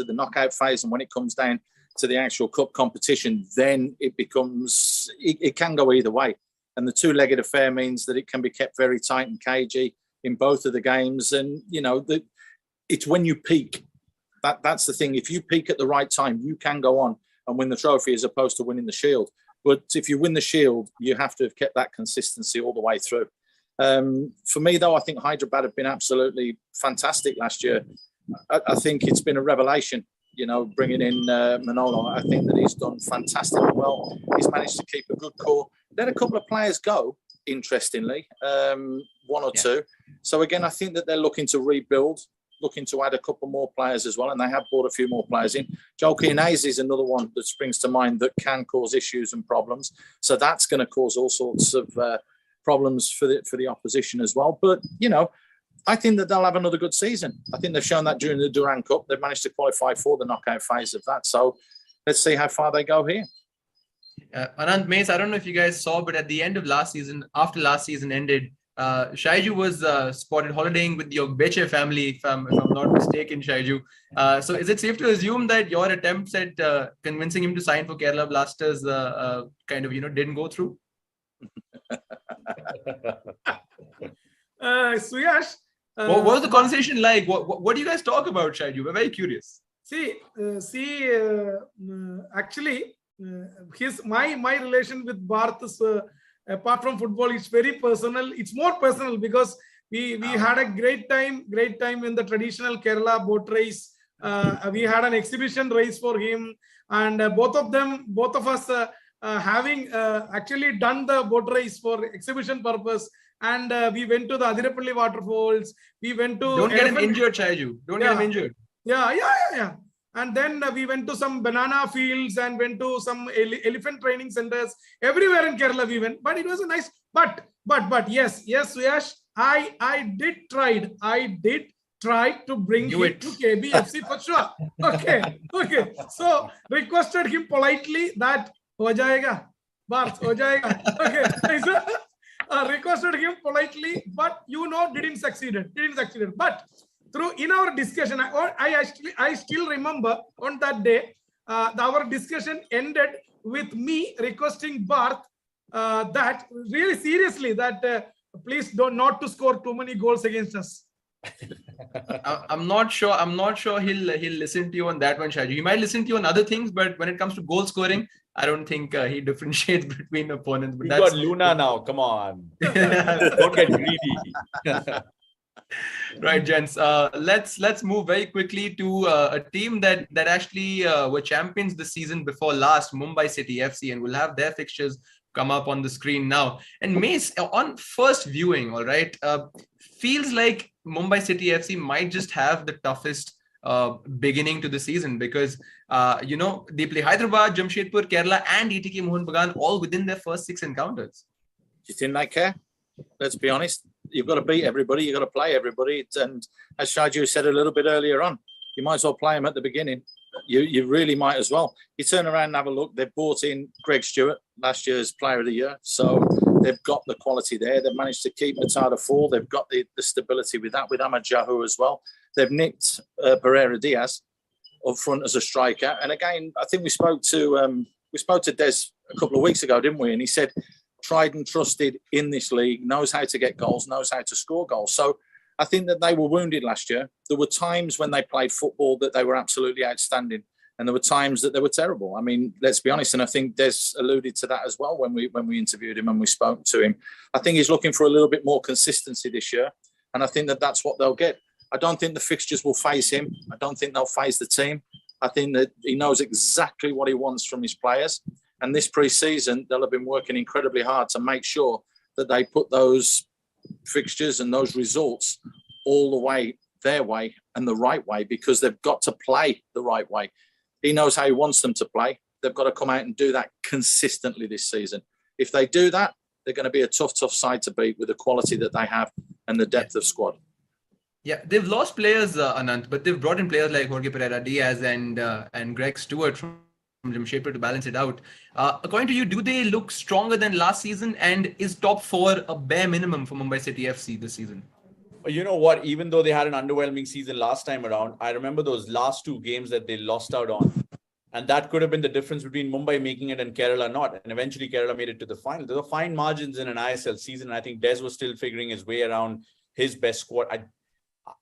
knockout phase, and when it comes down to the actual cup competition, then it becomes, it can go either way. And the two-legged affair means that it can be kept very tight and cagey in both of the games. And, it's when you peak. That's the thing. If you peak at the right time, you can go on and win the trophy as opposed to winning the Shield. But if you win the Shield, you have to have kept that consistency all the way through. For me, though, I think Hyderabad have been absolutely fantastic last year. I think it's been a revelation, bringing in Manolo. I think that he's done fantastically well. He's managed to keep a good core. Let a couple of players go, interestingly, one or two. So, again, I think that they're looking to rebuild, looking to add a couple more players as well, and they have brought a few more players in. Joel Keenays is another one that springs to mind that can cause issues and problems. So that's going to cause all sorts of problems for the opposition as well. But, I think that they'll have another good season. I think they've shown that during the Durand Cup. They've managed to qualify for the knockout phase of that. So let's see how far they go here. Anant, Mace, I don't know if you guys saw, but at the end of last season, after last season ended, Shaiju was spotted holidaying with the Ogbeche family, if I'm not mistaken, Shaiju. So is it safe to assume that your attempts at convincing him to sign for Kerala Blasters didn't go through? Suyash, what was the conversation like? What do you guys talk about, Shaiju? We're very curious. Actually, my relation with Bharth is, apart from football, it's very personal. It's more personal because we had a great time in the traditional Kerala boat race. We had an exhibition race for him, and both of us having actually done the boat race for exhibition purpose. And we went to the Adirapalli waterfalls. We went to... Don't get him injured, Shaiju. Don't get him injured. Yeah. And then we went to some banana fields and went to some elephant training centers. Everywhere in Kerala we went. But it was a nice... But yes, Suyash, I did try to bring him to KBFC for sure. Okay. So requested him politely that... Ho jayega. Bharth, ho jayega. Okay. Requested him politely, but didn't succeed. But in our discussion, I still remember on that day, our discussion ended with me requesting Bharth that really seriously that please not to score too many goals against us. I'm not sure he'll listen to you on that one, Shaiju. He might listen to you on other things, but when it comes to goal scoring, I don't think he differentiates between opponents. But we got Luna now. Come on, don't get greedy. Right, gents. Let's move very quickly to a team that actually were champions this season before last, Mumbai City FC, and we'll have their fixtures come up on the screen now. And Mace, on first viewing, all right, feels like Mumbai City FC might just have the toughest beginning to the season because they play Hyderabad, Jamshedpur, Kerala, and ATK Mohun Bagan all within their first 6 encounters. Do you think they care? Let's be honest. You've got to beat everybody. You've got to play everybody. And as Shaiju said a little bit earlier on, you might as well play them at the beginning. You really might as well. You turn around and have a look. They've brought in Greg Stewart, last year's Player of the Year. So they've got the quality there. They've managed to keep Matada full. They've got the stability with that, with Ahmad Jahu as well. They've nicked Pereira Diaz up front as a striker. And again, I think we spoke to Des a couple of weeks ago, didn't we? And he said, tried and trusted in this league, knows how to get goals, knows how to score goals. So I think that they were wounded last year. There were times when they played football that they were absolutely outstanding, and there were times that they were terrible. I mean, let's be honest, and I think Des alluded to that as well when we interviewed him and we spoke to him. I think he's looking for a little bit more consistency this year, and I think that that's what they'll get. I don't think the fixtures will phase him. I don't think they'll phase the team. I think that he knows exactly what he wants from his players. And this pre-season, they'll have been working incredibly hard to make sure that they put those fixtures and those results all the way their way and the right way, because they've got to play the right way. He knows how he wants them to play. They've got to come out and do that consistently this season. If they do that, they're going to be a tough side to beat with the quality that they have and the depth of squad. Yeah, they've lost players, Anant, but they've brought in players like Jorge Pereira Diaz and Greg Stewart from Jamshedpur to balance it out. According to you, do they look stronger than last season? And is top 4 a bare minimum for Mumbai City FC this season? You know what? Even though they had an underwhelming season last time around, I remember those last 2 games that they lost out on. And that could have been the difference between Mumbai making it and Kerala not. And eventually Kerala made it to the final. There were fine margins in an ISL season. I think Des was still figuring his way around his best squad.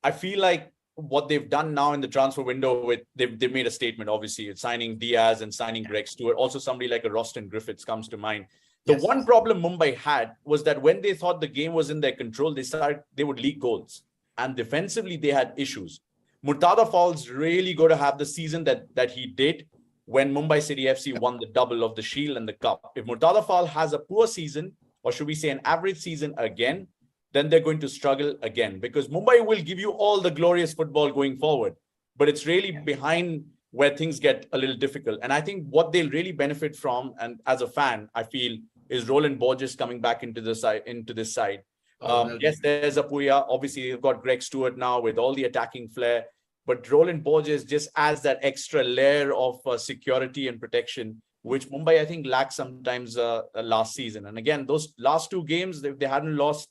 I feel like what they've done now in the transfer window, they've made a statement, obviously. It's signing Diaz and signing Greg Stewart. Also, somebody like a Roston Griffiths comes to mind. The one problem Mumbai had was that when they thought the game was in their control, they would leak goals. And defensively, they had issues. Murtada Fall's really going to have the season that he did when Mumbai City FC won the double of the Shield and the Cup. If Murtada Fall has a poor season, or should we say an average season again, then they're going to struggle again, because Mumbai will give you all the glorious football going forward, but it's really behind where things get a little difficult. And I think what they'll really benefit from, and as a fan, I feel, is Roland Borges coming back into this side. Yes, there's Apuya. Obviously, you've got Greg Stewart now with all the attacking flair, but Roland Borges just adds that extra layer of security and protection, which Mumbai, I think, lacked sometimes last season. And again, those last 2 games, if they hadn't lost,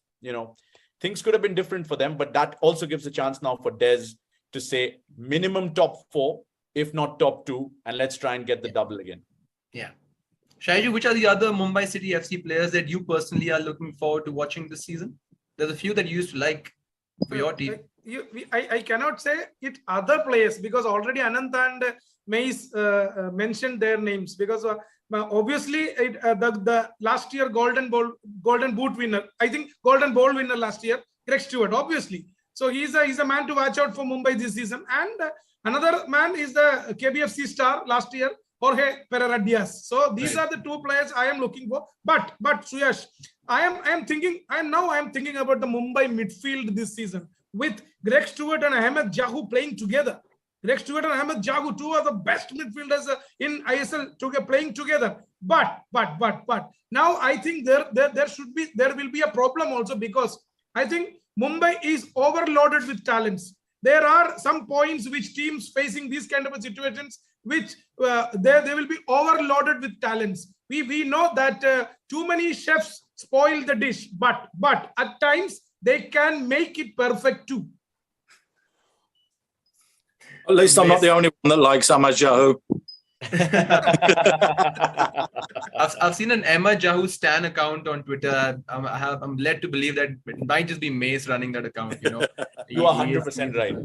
things could have been different for them, but that also gives a chance now for Des to say minimum top 4, if not top 2, and let's try and get the double again. Yeah. Shaiju, which are the other Mumbai City FC players that you personally are looking forward to watching this season? There's a few that you used to like for your team. I cannot say it other players, because already Anant and Mais mentioned their names, because obviously the last year golden boot winner, I think golden ball winner last year, Greg Stewart, obviously. So he's a man to watch out for Mumbai this season. And another man is the KBFC star last year, Jorge Pereira Diaz. So these are the 2 players I am looking for. But Suyash, I am thinking about the Mumbai midfield this season with Greg Stewart and Ahmed Jahu playing together. Greg Stewart and Ahmed Jahu, 2 are the best midfielders in ISL playing together. But now I think there will be a problem also, because I think Mumbai is overloaded with talents. There are some points which teams facing these kind of situations, which they will be overloaded with talents. We know that too many chefs spoil the dish, but at times they can make it perfect too. At least I'm not the only one that likes Ahmed Jahu. I've seen an Emma Jahu Stan account on Twitter. I'm led to believe that it might just be Mace running that account. You are 100% right.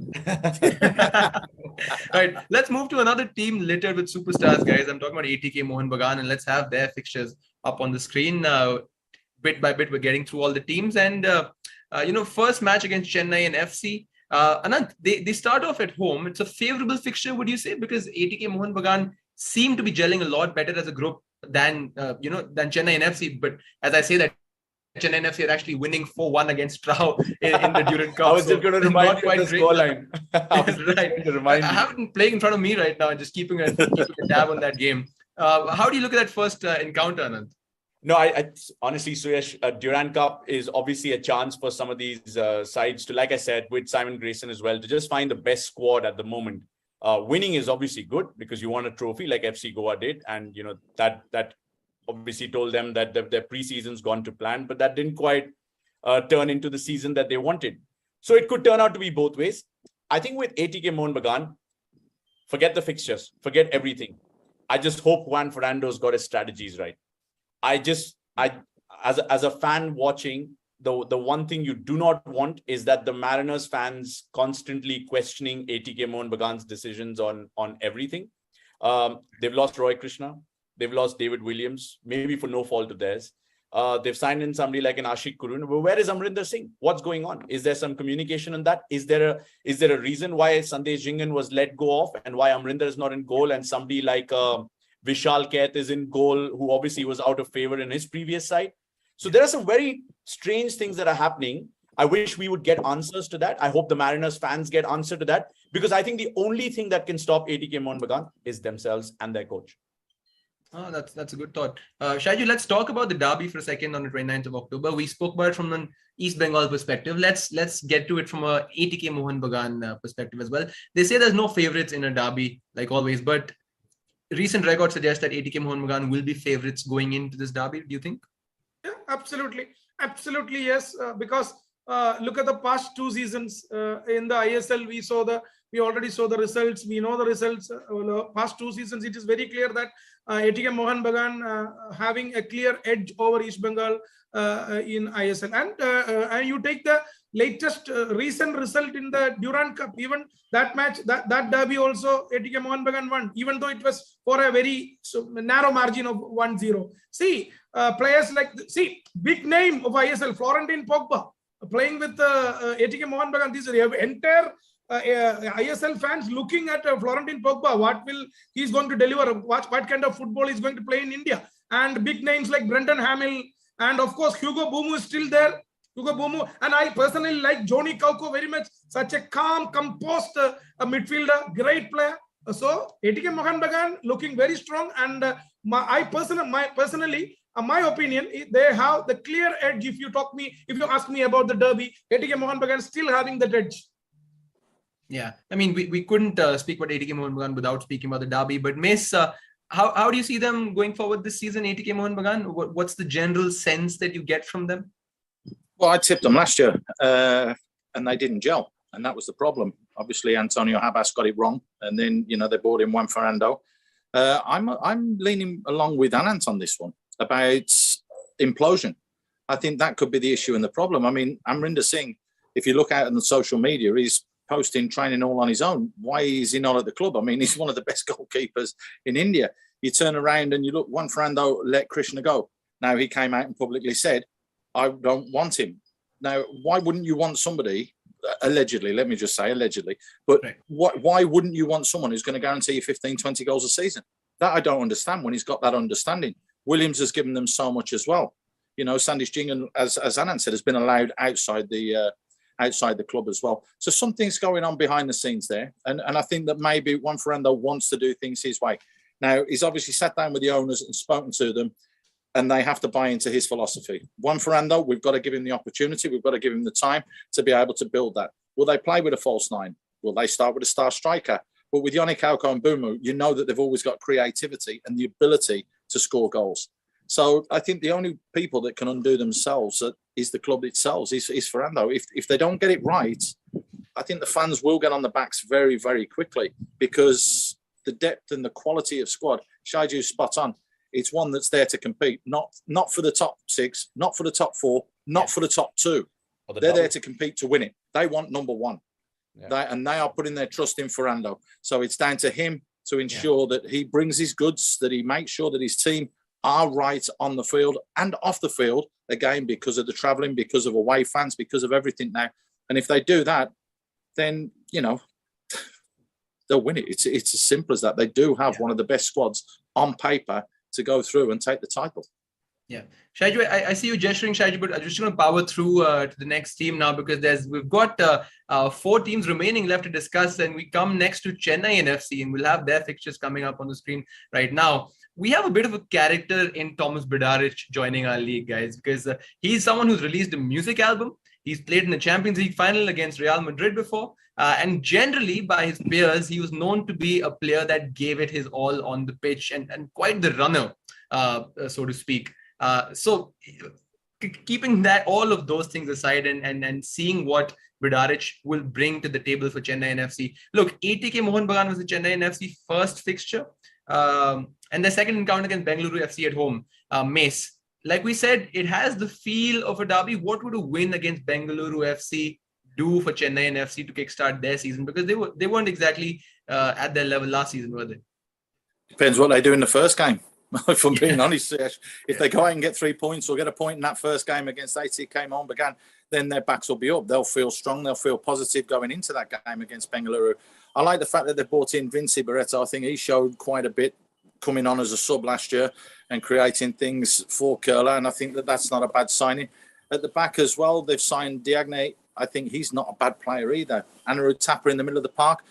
Right. Let's move to another team littered with superstars, guys. I'm talking about ATK Mohun Bagan, and let's have their fixtures up on the screen. Bit by bit, we're getting through all the teams, and first match against Chennai and FC. Anant, they start off at home. It's a favorable fixture, would you say? Because ATK Mohun Bagan seem to be gelling a lot better as a group than Chennai and FC. But as I say that, Chennai and FC are actually winning 4-1 against Trau in the Durand Cup. I was just going to remind you of the scoreline. I have it playing in front of me right now and just keeping a tab on that game. How do you look at that first encounter, Anant? No, I honestly, Suyash, Durand Cup is obviously a chance for some of these sides to, like I said, with Simon Grayson as well, to just find the best squad at the moment. Winning is obviously good because you want a trophy like FC Goa did. And, that obviously told them that their pre-season's gone to plan, but that didn't quite turn into the season that they wanted. So it could turn out to be both ways. I think with ATK Mohun Bagan, forget the fixtures, forget everything. I just hope Juan Fernando's got his strategies right. I as a fan watching, the one thing you do not want is that the Mariners fans constantly questioning ATK Mohun Bagan's decisions on everything. They've lost Roy Krishna. They've lost David Williams, maybe for no fault of theirs. They've signed in somebody like an Ashik Kurun. Well, where is Amrinder Singh? What's going on? Is there some communication on that? Is there a reason why Sandesh Jingan was let go off and why Amrinder is not in goal and somebody like Vishal Kaith is in goal, who obviously was out of favor in his previous side? So there are some very strange things that are happening. I wish we would get answers to that. I hope the Mariners fans get answer to that, because I think the only thing that can stop ATK Mohun Bagan is themselves and their coach. Oh, that's a good thought. Shaiju, let's talk about the derby for a second on the 29th of October. We spoke about it from an East Bengal perspective. Let's get to it from a ATK Mohun Bagan perspective as well. They say there's no favorites in a derby, like always, but recent records suggest that ATK Mohun Bagan will be favorites going into this derby. Do you think? Yeah, absolutely. Absolutely, yes. Because look at the past 2 seasons in the ISL. We already saw the results. We know the results. Past 2 seasons, it is very clear that ATK Mohun Bagan having a clear edge over East Bengal in ISL. And you take the latest recent result in the Durand Cup, even that match, that derby also, ATK Mohun Bagan won, even though it was for a very narrow margin of 1-0. See, players like, big name of ISL, Florentin Pogba, playing with ATK Mohun Bagan. This entire ISL fans looking at Florentin Pogba, what will he's going to deliver, what kind of football he's going to play in India. And big names like Brendan Hamill, and of course Hugo Bumu is still there. Hugo Bumu, and I personally like Johnny Kauko very much. Such a calm, composed midfielder, great player. So ATK Mohun Bagan looking very strong, and my opinion, they have the clear edge. If you ask me about the derby, ATK Mohun Bagan still having that edge. Yeah, I mean, we couldn't speak about ATK Mohun Bagan without speaking about the derby. But Mace, how do you see them going forward this season, ATK Mohun Bagan? What's the general sense that you get from them? Well, I tipped them last year, and they didn't gel, and that was the problem. Obviously, Antonio Habas got it wrong, and then they brought in Juan Ferrando. I'm leaning along with Anant on this one about implosion. I think that could be the issue and the problem. I mean, Amrinder Singh, if you look out on the social media, he's posting training all on his own. Why is he not at the club? I mean, he's one of the best goalkeepers in India. You turn around and you look, Juan Ferrando let Krishna go. Now, he came out and publicly said, I don't want him. Now, why wouldn't you want somebody, allegedly, let me just say allegedly, but right. Why wouldn't you want someone who's going to guarantee you 15, 20 goals a season? That I don't understand when he's got that understanding. Williams has given them so much as well. Sandesh Jingan, as Anand said, has been allowed outside the club as well. So something's going on behind the scenes there. And I think that maybe Juan Ferrando wants to do things his way. Now, he's obviously sat down with the owners and spoken to them, and they have to buy into his philosophy. Juan Ferrando, we've got to give him the opportunity. We've got to give him the time to be able to build that. Will they play with a false nine? Will they start with a star striker? But with Yannick Kauko and Bumu, you know that they've always got creativity and the ability to score goals. So I think the only people that can undo themselves is the club itself, is Ferrando. If they don't get it right, I think the fans will get on the backs very, very quickly, because the depth and the quality of squad, Shaiju's spot on. It's one that's there to compete, not for the top 6, not for the top 4, not for the top 2. They're there to compete to win it. They want number 1. Yeah. They are putting their trust in Ferrando. So it's down to him to ensure that he brings his goods, that he makes sure that his team are right on the field and off the field, again, because of the travelling, because of away fans, because of everything now. And if they do that, then, they'll win it. It's as simple as that. They do have one of the best squads on paper to go through and take the title. Yeah, Shaiju, I see you gesturing, Shaiju, but I'm just going to power through to the next team now, because we've got 4 teams remaining left to discuss, and we come next to Chennai NFC, and we'll have their fixtures coming up on the screen right now. We have a bit of a character in Thomas Bidaric joining our league, guys, because he's someone who's released a music album. He's played in the Champions League final against Real Madrid before, and generally by his peers, he was known to be a player that gave it his all on the pitch and quite the runner, so to speak. So keeping all of those things aside and seeing what Bidaric will bring to the table for Chennai NFC. Look, ATK Mohun Bagan was the Chennai NFC first fixture, and the second encounter against Bengaluru FC at home. Mace, like we said, it has the feel of a derby. What would a win against Bengaluru FC do for Chennai and FC to kickstart their season? Because they weren't exactly at their level last season, were they? Depends what they do in the first game. If I'm being honest, if they go out and get 3 points or get a point in that first game against ATKMB, then their backs will be up. They'll feel strong. They'll feel positive going into that game against Bengaluru. I like the fact that they brought in Vinci Barreto. I think he showed quite a bit coming on as a sub last year and creating things for Kerala. And I think that that's not a bad signing. At the back as well, they've signed Diagne. I think he's not a bad player either. Anirudh Tapper in the middle of the park.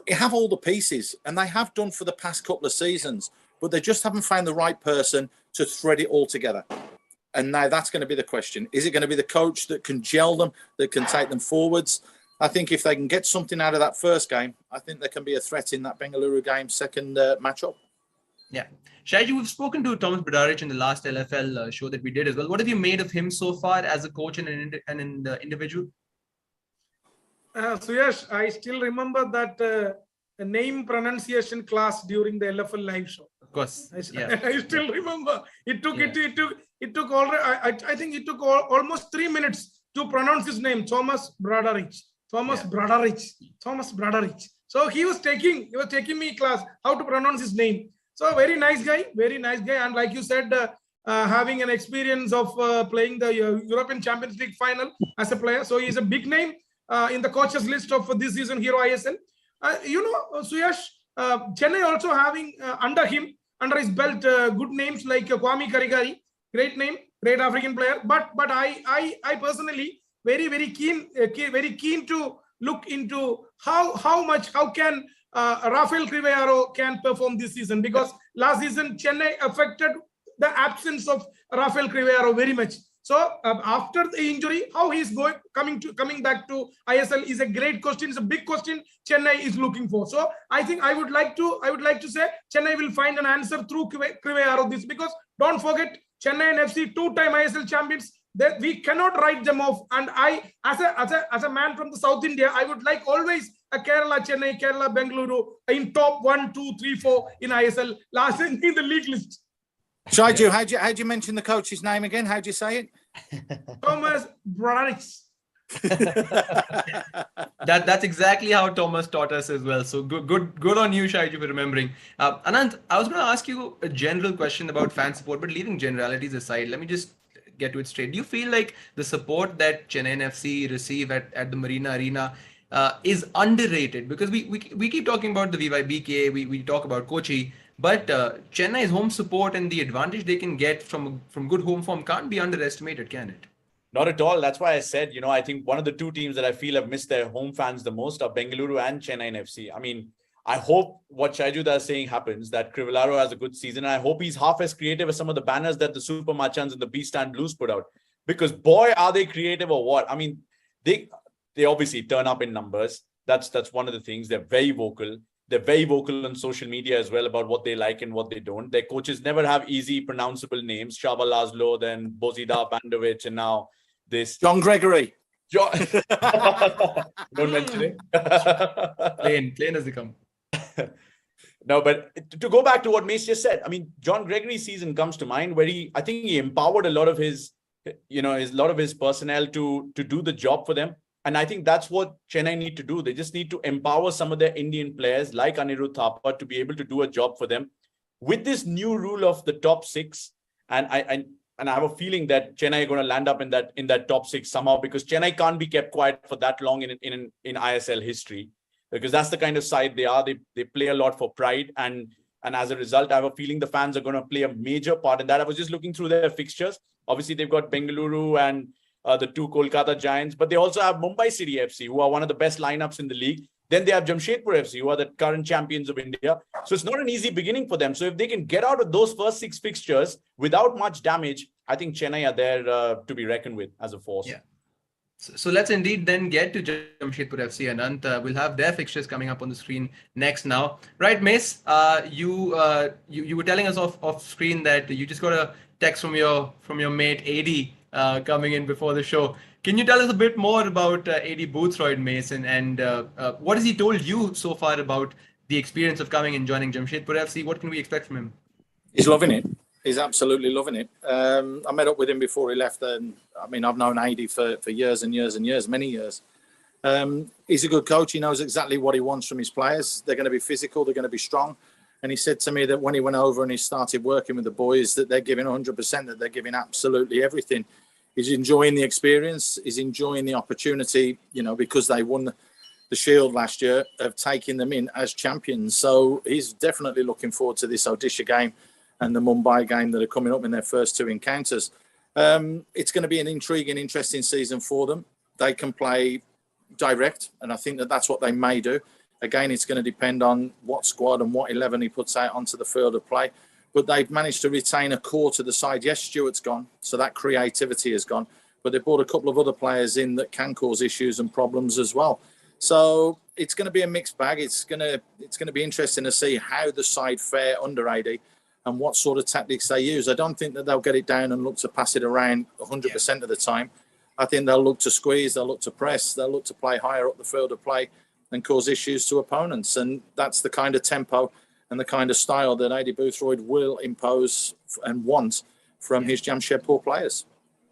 They have all the pieces, and they have done for the past couple of seasons, but they just haven't found the right person to thread it all together. And now that's going to be the question. Is it going to be the coach that can gel them, that can take them forwards? I think if they can get something out of that first game, I think there can be a threat in that Bengaluru game second matchup. Yeah. Shaiju, we've spoken to Thomas Bradaric in the last LFL show that we did as well. What have you made of him so far as a coach and an individual? Suyash, I still remember that name pronunciation class during the LFL live show. Of course. I still remember. It took almost 3 minutes to pronounce his name, Thomas Bradaric. Bradaric. So he was taking me class how to pronounce his name. So very nice guy, and like you said, having an experience of playing the European Champions League final as a player. So he's a big name in the coaches list of this season Hero ISL. Suyash, Chennai also having under his belt good names like Kwame Karigari, great name, great African player. But I personally very keen to look into how can Rafael Crivellaro can perform this season, because last season Chennai affected the absence of Rafael Crivellaro very much. So after the injury, how he's coming back to ISL is a great question. It's a big question Chennai is looking for. So I think I would like to say Chennai will find an answer through Crivellaro this, because don't forget Chennai and FC 2-time ISL champions. That we cannot write them off. And I, as a man from the South India, I would like always a Kerala, Chennai, Kerala, Bengaluru in top 1, 2, 3, 4 in ISL, last in the league list. Shaiju, how'd you mention the coach's name again? How'd you say it? Thomas Bradaric. That's exactly how Thomas taught us as well. So good on you, Shaiju, for remembering. Anant, I was going to ask you a general question about fan support, but leaving generalities aside, let me just get to it straight. Do you feel like the support that Chennai and FC receive at the Marina Arena is underrated? Because we keep talking about the VYBK, we talk about Kochi, but Chennai's home support and the advantage they can get from good home form can't be underestimated, can it? Not at all. That's why I said, I think one of the two teams that I feel have missed their home fans the most are Bengaluru and Chennai and FC. I mean, I hope what Shaiju is saying happens, that Crivellaro has a good season. And I hope he's half as creative as some of the banners that the Super Machans and the B Stand Blues put out. Because boy, are they creative or what? I mean, they obviously turn up in numbers. That's one of the things. They're very vocal. They're very vocal on social media as well about what they like and what they don't. Their coaches never have easy pronounceable names. Shava Laszlo, then Bozida Bandovic, and now this. John Gregory. Don't mention it. Plain as they come. No, but to go back to what Mace just said, I mean, John Gregory's season comes to mind where I think he empowered a lot of his personnel to do the job for them. And I think that's what Chennai need to do. They just need to empower some of their Indian players like Anirudh Thapa to be able to do a job for them. With this new rule of the top 6, and I have a feeling that Chennai are going to land up in that top 6 somehow, because Chennai can't be kept quiet for that long in ISL history. Because that's the kind of side they are. They play a lot for pride. And as a result, I have a feeling the fans are going to play a major part in that. I was just looking through their fixtures. Obviously, they've got Bengaluru and the 2 Kolkata Giants. But they also have Mumbai City FC, who are one of the best lineups in the league. Then they have Jamshedpur FC, who are the current champions of India. So it's not an easy beginning for them. So if they can get out of those first 6 fixtures without much damage, I think Chennai are there to be reckoned with as a force. Yeah. So let's indeed then get to Jamshedpur FC, Anant. We'll have their fixtures coming up on the screen next now. Right, Mace, you were telling us off screen that you just got a text from your mate AD coming in before the show. Can you tell us a bit more about AD Boothroyd, Mace, and what has he told you so far about the experience of coming and joining Jamshedpur FC? What can we expect from him? He's loving it. He's absolutely loving it. I met up with him before he left. And I mean, I've known Adi for years and years and years, many years. He's a good coach. He knows exactly what he wants from his players. They're going to be physical. They're going to be strong. And he said to me that when he went over and he started working with the boys, that they're giving 100%, that they're giving absolutely everything. He's enjoying the experience. He's enjoying the opportunity, you know, because they won the Shield last year, of taking them in as champions. So he's definitely looking forward to this Odisha game and the Mumbai game that are coming up in their first two encounters. It's going to be an intriguing, interesting season for them. They can play direct, and I think that that's what they may do. Again, it's going to depend on what squad and what 11 he puts out onto the field of play. But they've managed to retain a core to the side. Yes, Stuart's gone, so that creativity has gone. But they brought a couple of other players in that can cause issues and problems as well. So it's going to be a mixed bag. It's going to be interesting to see how the side fare under AD and what sort of tactics they use. I don't think that they'll get it down and look to pass it around 100% of the time. I think they'll look to squeeze, they'll look to press, they'll look to play higher up the field of play and cause issues to opponents. And that's the kind of tempo and the kind of style that Adi Boothroyd will impose and want from his Jamshedpur players.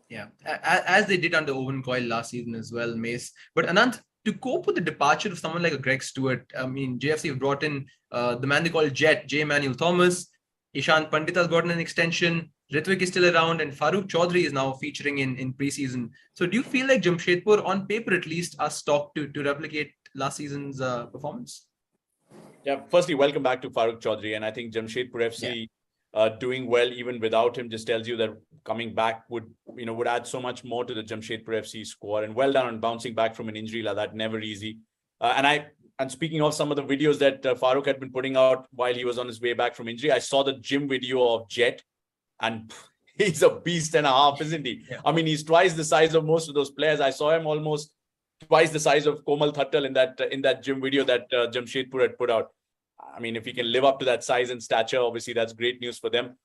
Yeah, as they did under Owen Coyle last season as well, Mace. But Anant, to cope with the departure of someone like a Greg Stewart, I mean, JFC have brought in the man they call Jet, J. Manuel Thomas. Ishant Pandit has gotten an extension. Ritvik is still around, and Farooq Chaudhary is now featuring in preseason. So do you feel like Jamshedpur, on paper at least, are stocked to replicate last season's performance? Yeah, firstly, welcome back to Farooq Chaudhary. And I think Jamshedpur FC doing well even without him just tells you that coming back would add so much more to the Jamshedpur FC squad. And well done on bouncing back from an injury like that. Never easy. And speaking of some of the videos that Farooq had been putting out while he was on his way back from injury, I saw the gym video of Jet, and he's a beast and a half, isn't he? Yeah. I mean, he's twice the size of most of those players. I saw him almost twice the size of Komal Thattal in that gym video that Jamshedpur had put out. I mean, if he can live up to that size and stature, obviously that's great news for them.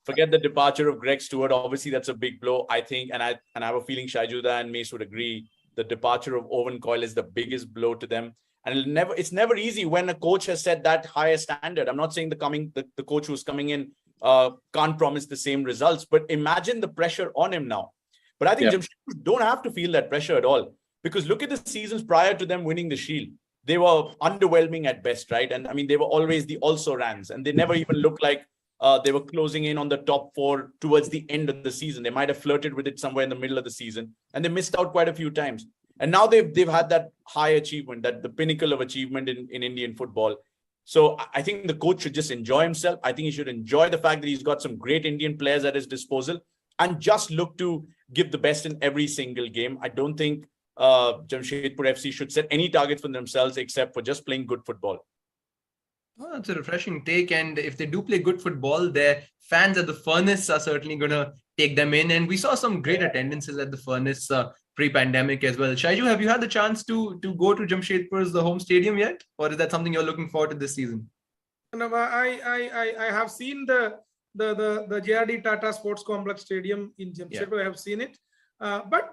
Forget the departure of Greg Stewart. Obviously, that's a big blow, I think. And I have a feeling Shaiju and Mace would agree. The departure of Owen Coyle is the biggest blow to them. And it's never easy when a coach has set that higher standard. I'm not saying the coach who's coming in can't promise the same results, but imagine the pressure on him now. But I think Jamshedpur don't have to feel that pressure at all, because look at the seasons prior to them winning the Shield. They were underwhelming at best, right? And I mean, they were always the also-rans, and they never even looked like they were closing in on the top four towards the end of the season. They might have flirted with it somewhere in the middle of the season, and they missed out quite a few times. And now they've had that high achievement, that the pinnacle of achievement in Indian football. So I think the coach should just enjoy himself. I think he should enjoy the fact that he's got some great Indian players at his disposal and just look to give the best in every single game. I don't think Jamshedpur FC should set any targets for themselves except for just playing good football. Well, that's a refreshing take. And if they do play good football, their fans at the Furnace are certainly going to take them in. And we saw some great attendances at the Furnace pre-pandemic as well. Shaiju, have you had the chance to go to Jamshedpur's the home stadium yet? Or is that something you're looking forward to this season? No, I have seen the JRD Tata Sports Complex Stadium in Jamshedpur. I have seen it. But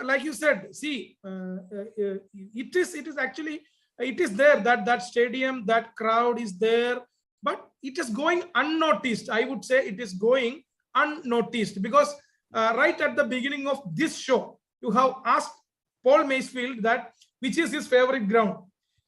like you said, see, it is actually, it is there, that stadium, that crowd is there, but it is going unnoticed. I would say it is going unnoticed because right at the beginning of this show, you have asked Paul Masefield that which is his favorite ground.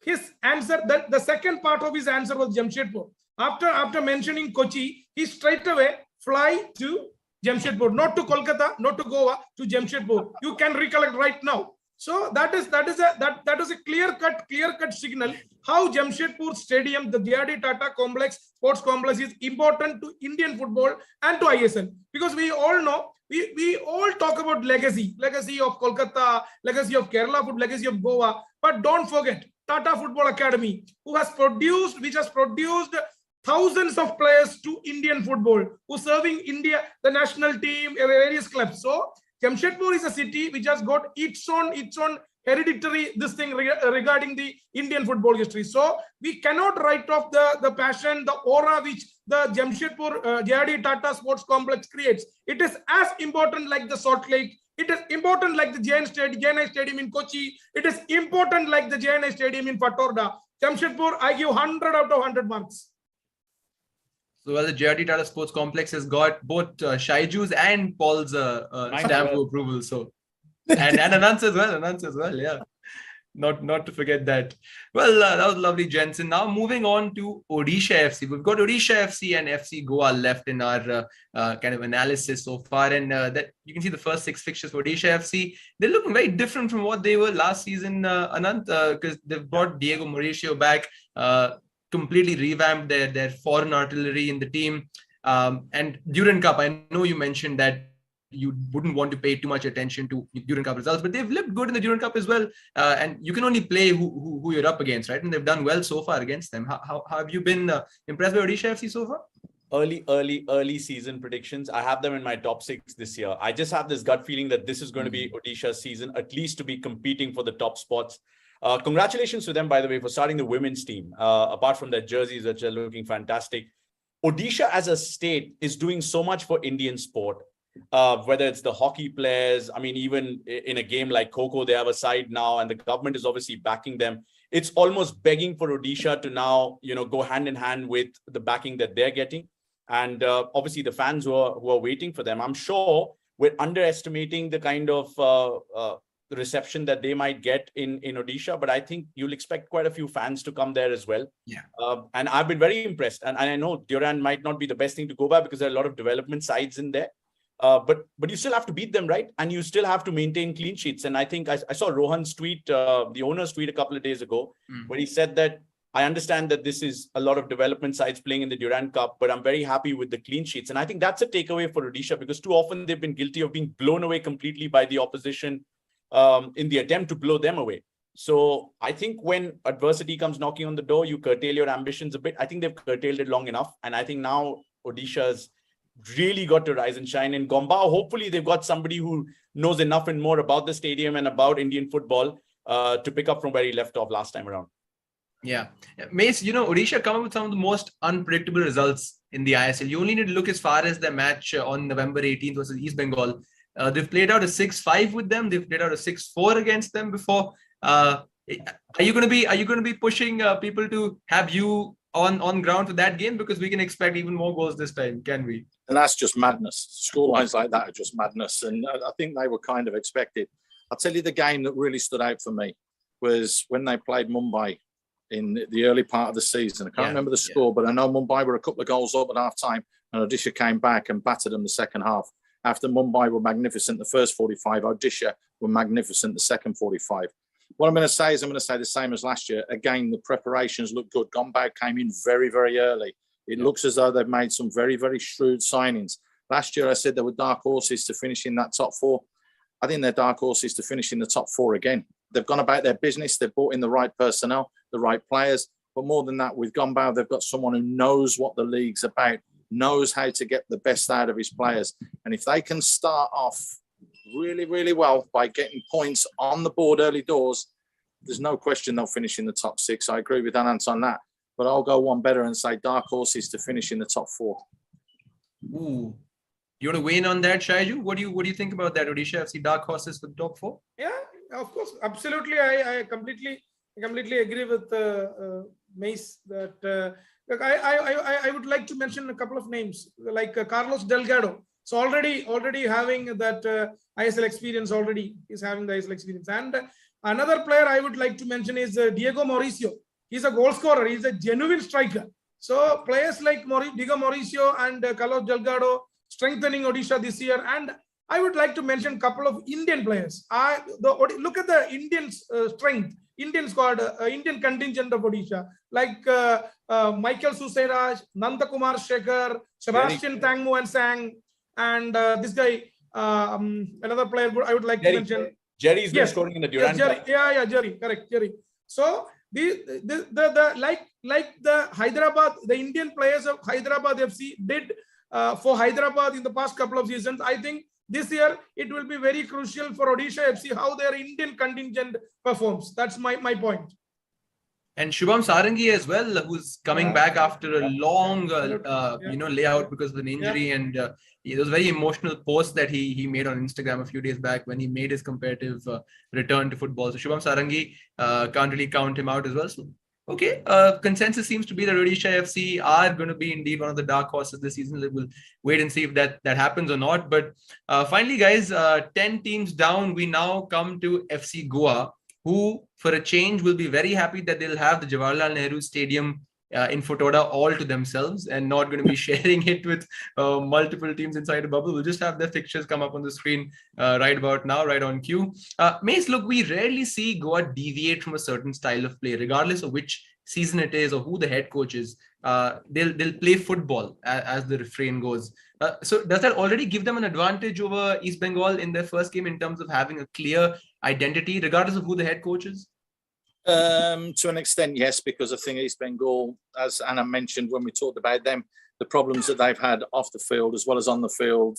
His answer, that the second part of his answer was Jamshedpur. After mentioning Kochi, he straight away fly to Jamshedpur, not to Kolkata, not to Goa, to Jamshedpur. You can recollect right now. So that is a clear cut signal how Jamshedpur Stadium, the JRD Tata Complex, Sports Complex, is important to Indian football and to ISL, because we all know, we all talk about legacy of Kolkata, legacy of Kerala football, legacy of Goa, but don't forget Tata Football Academy, which has produced thousands of players to Indian football, who serving India, the national team, various clubs. So Jamshedpur is a city which has got its own hereditary regarding the Indian football history. So we cannot write off the passion, the aura which the Jamshedpur JRD Tata Sports Complex creates. It is as important like the Salt Lake. It is important like the JNI Stadium in Kochi. It is important like the JNI Stadium in Fatorda. Jamshedpur, I give 100 out of 100 marks. So well, the JRT Tata Sports Complex has got both Shaiju's and Paul's stamp of approval. So and Anant's as well. Yeah. Not to forget that. Well, that was lovely, Jensen. Now moving on to Odisha FC. We've got Odisha FC and FC Goa left in our kind of analysis so far. And that you can see the first 6 fixtures for Odisha FC. They're looking very different from what they were last season, Anant, because they've brought Diego Mauricio back, completely revamped their foreign artillery in the team. And Durand Cup, I know you mentioned that you wouldn't want to pay too much attention to Durand Cup results, but they've looked good in the Durand Cup as well. And you can only play who you're up against, right? And they've done well so far against them. How have you been impressed by Odisha FC so far? Early season predictions. I have them in my top 6 this year. I just have this gut feeling that this is going to be Odisha's season, at least to be competing for the top spots. Congratulations to them, by the way, for starting the women's team. Apart from their jerseys, which are looking fantastic. Odisha as a state is doing so much for Indian sport. Whether it's the hockey players, I mean, even in a game like Kho-Kho, they have a side now, and the government is obviously backing them. It's almost begging for Odisha to now, go hand in hand with the backing that they're getting. And obviously the fans who are waiting for them. I'm sure we're underestimating the kind of the reception that they might get in Odisha, but I think you'll expect quite a few fans to come there as well. Yeah. And I've been very impressed. And I know Durand might not be the best thing to go by because there are a lot of development sides in there. But you still have to beat them, right? And you still have to maintain clean sheets. And I think I saw Rohan's tweet, the owner's tweet a couple of days ago, where he said that I understand that this is a lot of development sides playing in the Durand Cup, but I'm very happy with the clean sheets. And I think that's a takeaway for Odisha, because too often they've been guilty of being blown away completely by the opposition in the attempt to blow them away. So I think when adversity comes knocking on the door, you curtail your ambitions a bit. I think they've curtailed it long enough. And I think now Odisha's really got to rise and shine. In Gombao, hopefully they've got somebody who knows enough and more about the stadium and about Indian football to pick up from where he left off last time around. Yeah. Mace, Odisha come up with some of the most unpredictable results in the ISL. You only need to look as far as the match on November 18th versus East Bengal. They've played out a 6-5 with them. They've played out a 6-4 against them before. Are you going to be pushing people to have you on ground for that game? Because we can expect even more goals this time, can we? And that's just madness. Scorelines like that are just madness. And I think they were kind of expected. I'll tell you the game that really stood out for me was when they played Mumbai in the early part of the season. I can't remember the score, but I know Mumbai were a couple of goals up at half time, and Odisha came back and battered them the second half. After Mumbai were magnificent the first 45, Odisha were magnificent the second 45. What I'm going to say is the same as last year. Again, the preparations look good. Gombao came in very, very early. It looks as though they've made some very, very shrewd signings. Last year, I said there were dark horses to finish in that top 4. I think they're dark horses to finish in the top 4 again. They've gone about their business. They've brought in the right personnel, the right players. But more than that, with Gombao, they've got someone who knows what the league's about, knows how to get the best out of his players. And if they can start off really, really well by getting points on the board early doors, there's no question they'll finish in the top 6. I agree with Anant on that. But I'll go one better and say dark horses to finish in the top 4. Ooh. You want to weigh in on that, Shaiju? What do you think about that? Odisha FC dark horses for the top 4? Yeah, of course, absolutely. I completely agree with Mace that I would like to mention a couple of names like Carlos Delgado. So already having that ISL experience He's having the ISL experience. And another player I would like to mention is Diego Mauricio. He's a goal scorer. He's a genuine striker. So players like Diego Mauricio and Carlos Delgado strengthening Odisha this year. And I would like to mention a couple of Indian players. Look at the Indian strength, Indian squad, Indian contingent of Odisha, like Michael Susairaj, Nandakumar Shekhar, Sebastian Tangmo and Sang, and this guy, another player I would like to mention. Jerry's been scoring in the Durand Cup. Jerry, correct, Jerry. So like the Hyderabad, the Indian players of Hyderabad FC did for Hyderabad in the past couple of seasons. I think this year it will be very crucial for Odisha FC how their Indian contingent performs. That's my point. And Shubham Sarangi as well, who's coming back after a long layout because of an injury. And there was a very emotional post that he made on Instagram a few days back when he made his comparative return to football. So Shubham Sarangi, can't really count him out as well. So Okay, consensus seems to be that Odisha FC are going to be indeed one of the dark horses this season. We'll wait and see if that happens or not. But finally, guys, 10 teams down, we now come to FC Goa, who, for a change, will be very happy that they'll have the Jawaharlal Nehru Stadium in Futoda all to themselves and not going to be sharing it with multiple teams inside a bubble. We'll just have their fixtures come up on the screen right about now, right on cue. Mace, look, we rarely see Goa deviate from a certain style of play, regardless of which season it is or who the head coach is. They'll play football as the refrain goes. So does that already give them an advantage over East Bengal in their first game in terms of having a clear identity, regardless of who the head coach is? To an extent, yes, because I think East Bengal, as Anna mentioned when we talked about them, the problems that they've had off the field as well as on the field,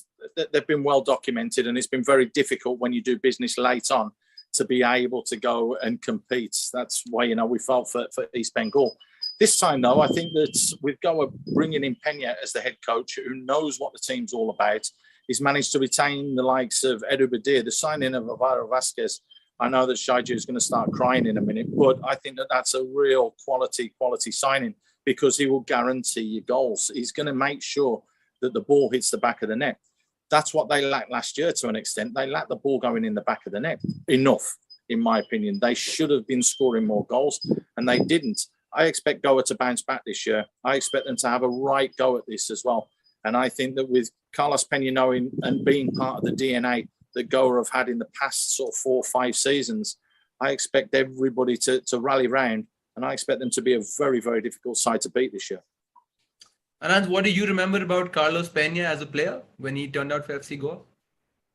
they've been well documented, and it's been very difficult when you do business late on to be able to go and compete. That's why, we felt for East Bengal. This time, though, I think that we've got to bring in Pena as the head coach, who knows what the team's all about. He's managed to retain the likes of Edu Badir, the signing of Alvaro Vasquez. I know that Shaiju is going to start crying in a minute, but I think that that's a real quality signing, because he will guarantee you goals. He's going to make sure that the ball hits the back of the net. That's what they lacked last year to an extent. They lacked the ball going in the back of the net enough, in my opinion. They should have been scoring more goals, and they didn't. I expect Goa to bounce back this year. I expect them to have a right go at this as well. And I think that with Carlos Pena knowing and being part of the DNA that Goa have had in the past sort of 4 or 5 seasons, I expect everybody to rally round, and I expect them to be a very, very difficult side to beat this year. Anant, what do you remember about Carlos Pena as a player when he turned out for FC Goa?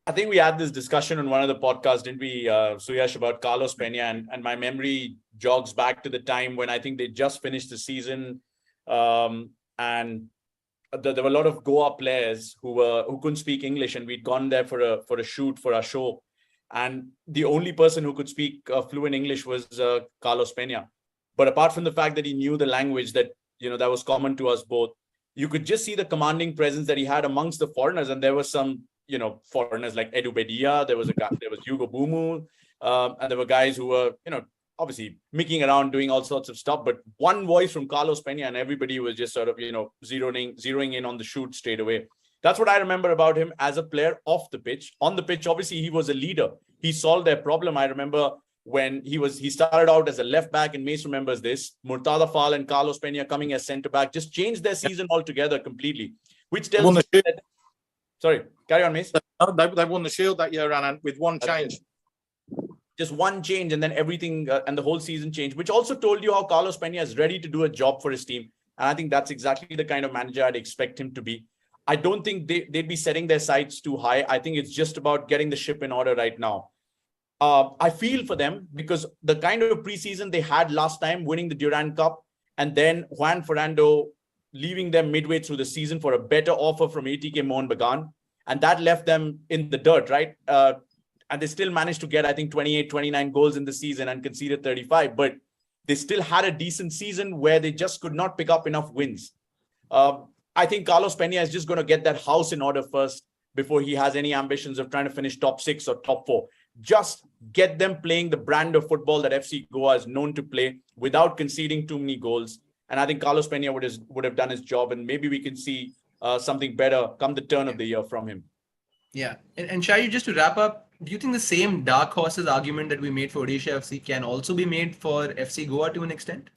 I think we had this discussion on one of the podcasts, didn't we, Suyash, about Carlos Pena, and my memory jogs back to the time when I think they just finished the season, and there were a lot of Goa players who couldn't speak English, and we'd gone there for a shoot for our show, and the only person who could speak fluent English was Carlos Pena. But apart from the fact that he knew the language that that was common to us both, you could just see the commanding presence that he had amongst the foreigners, and there were some foreigners like Edu Badia, there was Hugo Bumu, and there were guys who were obviously micking around, doing all sorts of stuff, but one voice from Carlos Pena and everybody was just sort of, zeroing in on the shoot straight away. That's what I remember about him as a player off the pitch. On the pitch, obviously, he was a leader. He solved their problem. I remember when he started out as a left back, and Mace remembers this. Murtada Fall and Carlos Pena coming as centre back just changed their season altogether completely, which tells me that... Sorry, carry on, Mace. They won the Shield that year, Anand, with one change. Just one change, and then everything and the whole season changed, which also told you how Carlos Pena is ready to do a job for his team. And I think that's exactly the kind of manager I'd expect him to be. I don't think they'd be setting their sights too high. I think it's just about getting the ship in order right now. I feel for them because the kind of preseason they had last time, winning the Durand Cup, and then Juan Fernando leaving them midway through the season for a better offer from ATK Mohun Bagan, and that left them in the dirt, right? And they still managed to get, I think, 28, 29 goals in the season and conceded 35. But they still had a decent season where they just could not pick up enough wins. I think Carlos Pena is just going to get that house in order first before he has any ambitions of trying to finish top 6 or top 4. Just get them playing the brand of football that FC Goa is known to play without conceding too many goals. And I think Carlos Pena would have done his job, and maybe we can see something better come the turn of the year from him. Yeah. And Shaiju, just to wrap up, do you think the same dark horses argument that we made for Odisha FC can also be made for FC Goa to an extent?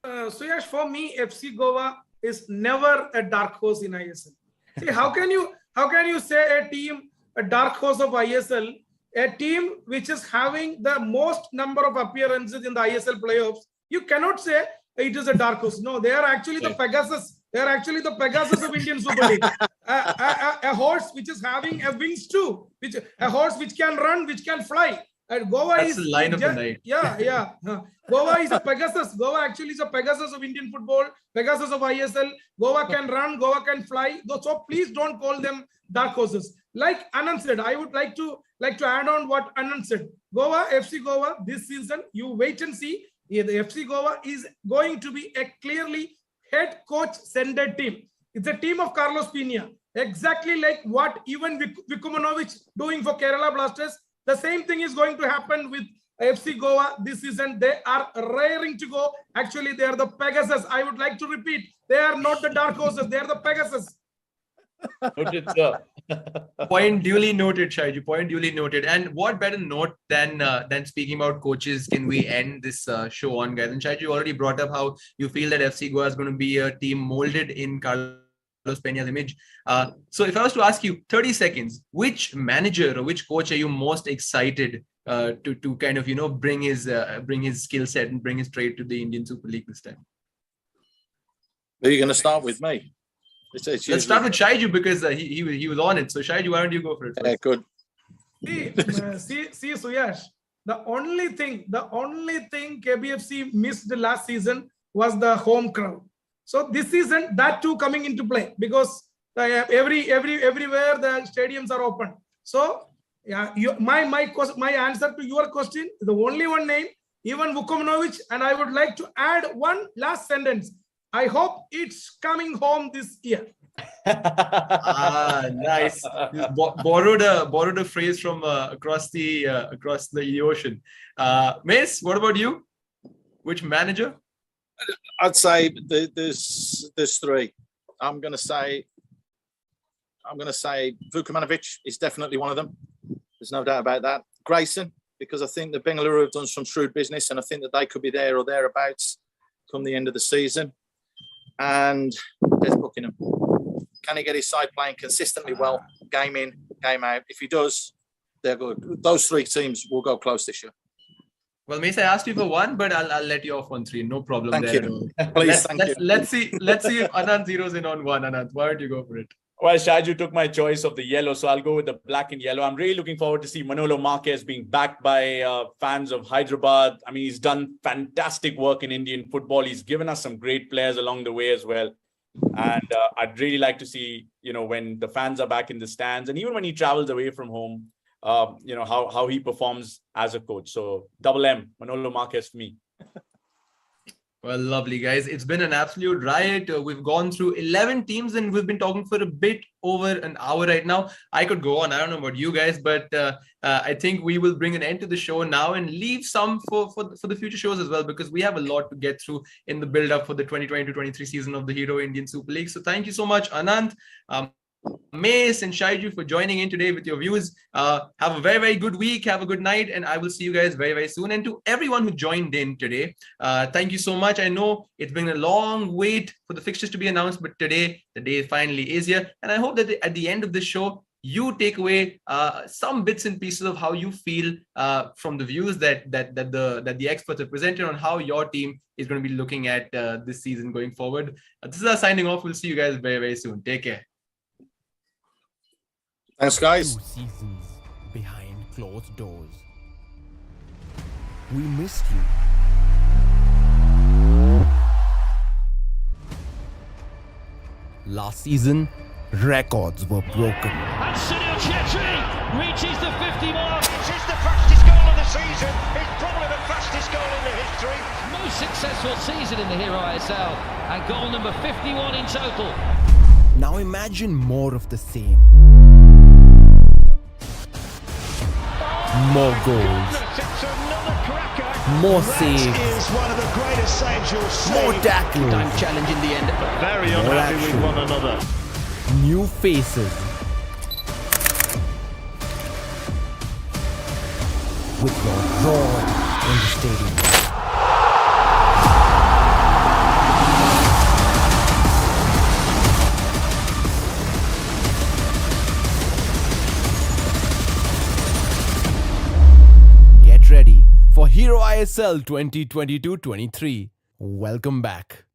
Suyash, for me, FC Goa is never a dark horse in ISL. See, how can you say a team, a dark horse of ISL, a team which is having the most number of appearances in the ISL playoffs? You cannot say it is a dark horse. No, they are actually the Pegasus. They are actually the Pegasus of Indian Super League. A horse which is having a wings too, a horse which can run, which can fly. And Goa That's the line of the night. Yeah. Goa is a Pegasus. Goa actually is a Pegasus of Indian football, Pegasus of ISL. Goa can run, Goa can fly. So please don't call them dark horses. Like Anant said, I would like to add on what Anant said. Goa, FC Goa, this season, you wait and see. The FC Goa is going to be a clearly head coach-centered team. It's a team of Carlos Pena. Exactly like what even Vikumanovic doing for Kerala Blasters. The same thing is going to happen with FC Goa this season, they are raring to go. Actually, they are the Pegasus. I would like to repeat, they are not the dark horses, they are the Pegasus. Noted, sir. Point duly noted, Shaiju. Point duly noted. And what better note than speaking about coaches can we end this show on, guys? And Shaiju, you already brought up how you feel that FC Goa is going to be a team molded in Carlos Peña's image. So if I was to ask you 30 seconds, which manager or which coach are you most excited to kind of bring his skill set and bring his trade to the Indian Super League this time? Are you going to start with me? Let's start with Shaiju because he was on it. So Shaiju, why don't you go for it first? Yeah, good. See, Suyash, the only thing KBFC missed last season was the home crowd. So this season, that too coming into play because everywhere the stadiums are open. So yeah, my answer to your question, the only one name, Ivan Vukomanovic, and I would like to add one last sentence. I hope it's coming home this year. Nice. Borrowed a phrase from across the ocean. Mace, what about you? Which manager? I'd say there's three. I'm gonna say Vukomanovic is definitely one of them. There's no doubt about that. Grayson, because I think the Bengaluru have done some shrewd business, and I think that they could be there or thereabouts come the end of the season. And Des Buckingham. Can he get his side playing consistently well, game in, game out? If he does, they're good. Those three teams will go close this year. Well, Mace, I asked you for one, but I'll let you off on three. No problem. Thank there. you. Please, thank you. Let's see if Anant zeroes in on one. Anant, why don't you go for it? Well, Shaiju took my choice of the yellow, so I'll go with the black and yellow. I'm really looking forward to see Manolo Marquez being backed by fans of Hyderabad. I mean, he's done fantastic work in Indian football. He's given us some great players along the way as well. And I'd really like to see, when the fans are back in the stands and even when he travels away from home, how he performs as a coach. So double M, Manolo Marquez for me. Well, lovely, guys. It's been an absolute riot. We've gone through 11 teams and we've been talking for a bit over an hour right now. I could go on. I don't know about you guys, but I think we will bring an end to the show now and leave some for the future shows as well, because we have a lot to get through in the build-up for the 2022-23 season of the Hero Indian Super League. So thank you so much, Anant, Mace and Shaiju for joining in today with your views. Have a very, very good week. Have a good night. And I will see you guys very, very soon. And to everyone who joined in today, thank you so much. I know it's been a long wait for the fixtures to be announced, but today, the day finally is here. And I hope that at the end of the show, you take away some bits and pieces of how you feel from the views that the experts have presented on how your team is going to be looking at this season going forward. This is our signing off. We'll see you guys very, very soon. Take care. Thanks, guys. 2 seasons behind closed doors. We missed you. Last season, records were broken. And Suyash reaches the 50 mark. This is the fastest goal of the season. It's probably the fastest goal in the history. Most successful season in the Hero ISL and goal number 51 in total. Now imagine more of the same. More goals, It's another cracker. more saves, Is one of the greatest saves you'll see. more tackles, Time challenge in the end. Very More unhappy action. with one another. new faces. With your roar in the stadium. Get ready for Hero ISL 2022-23. Welcome back.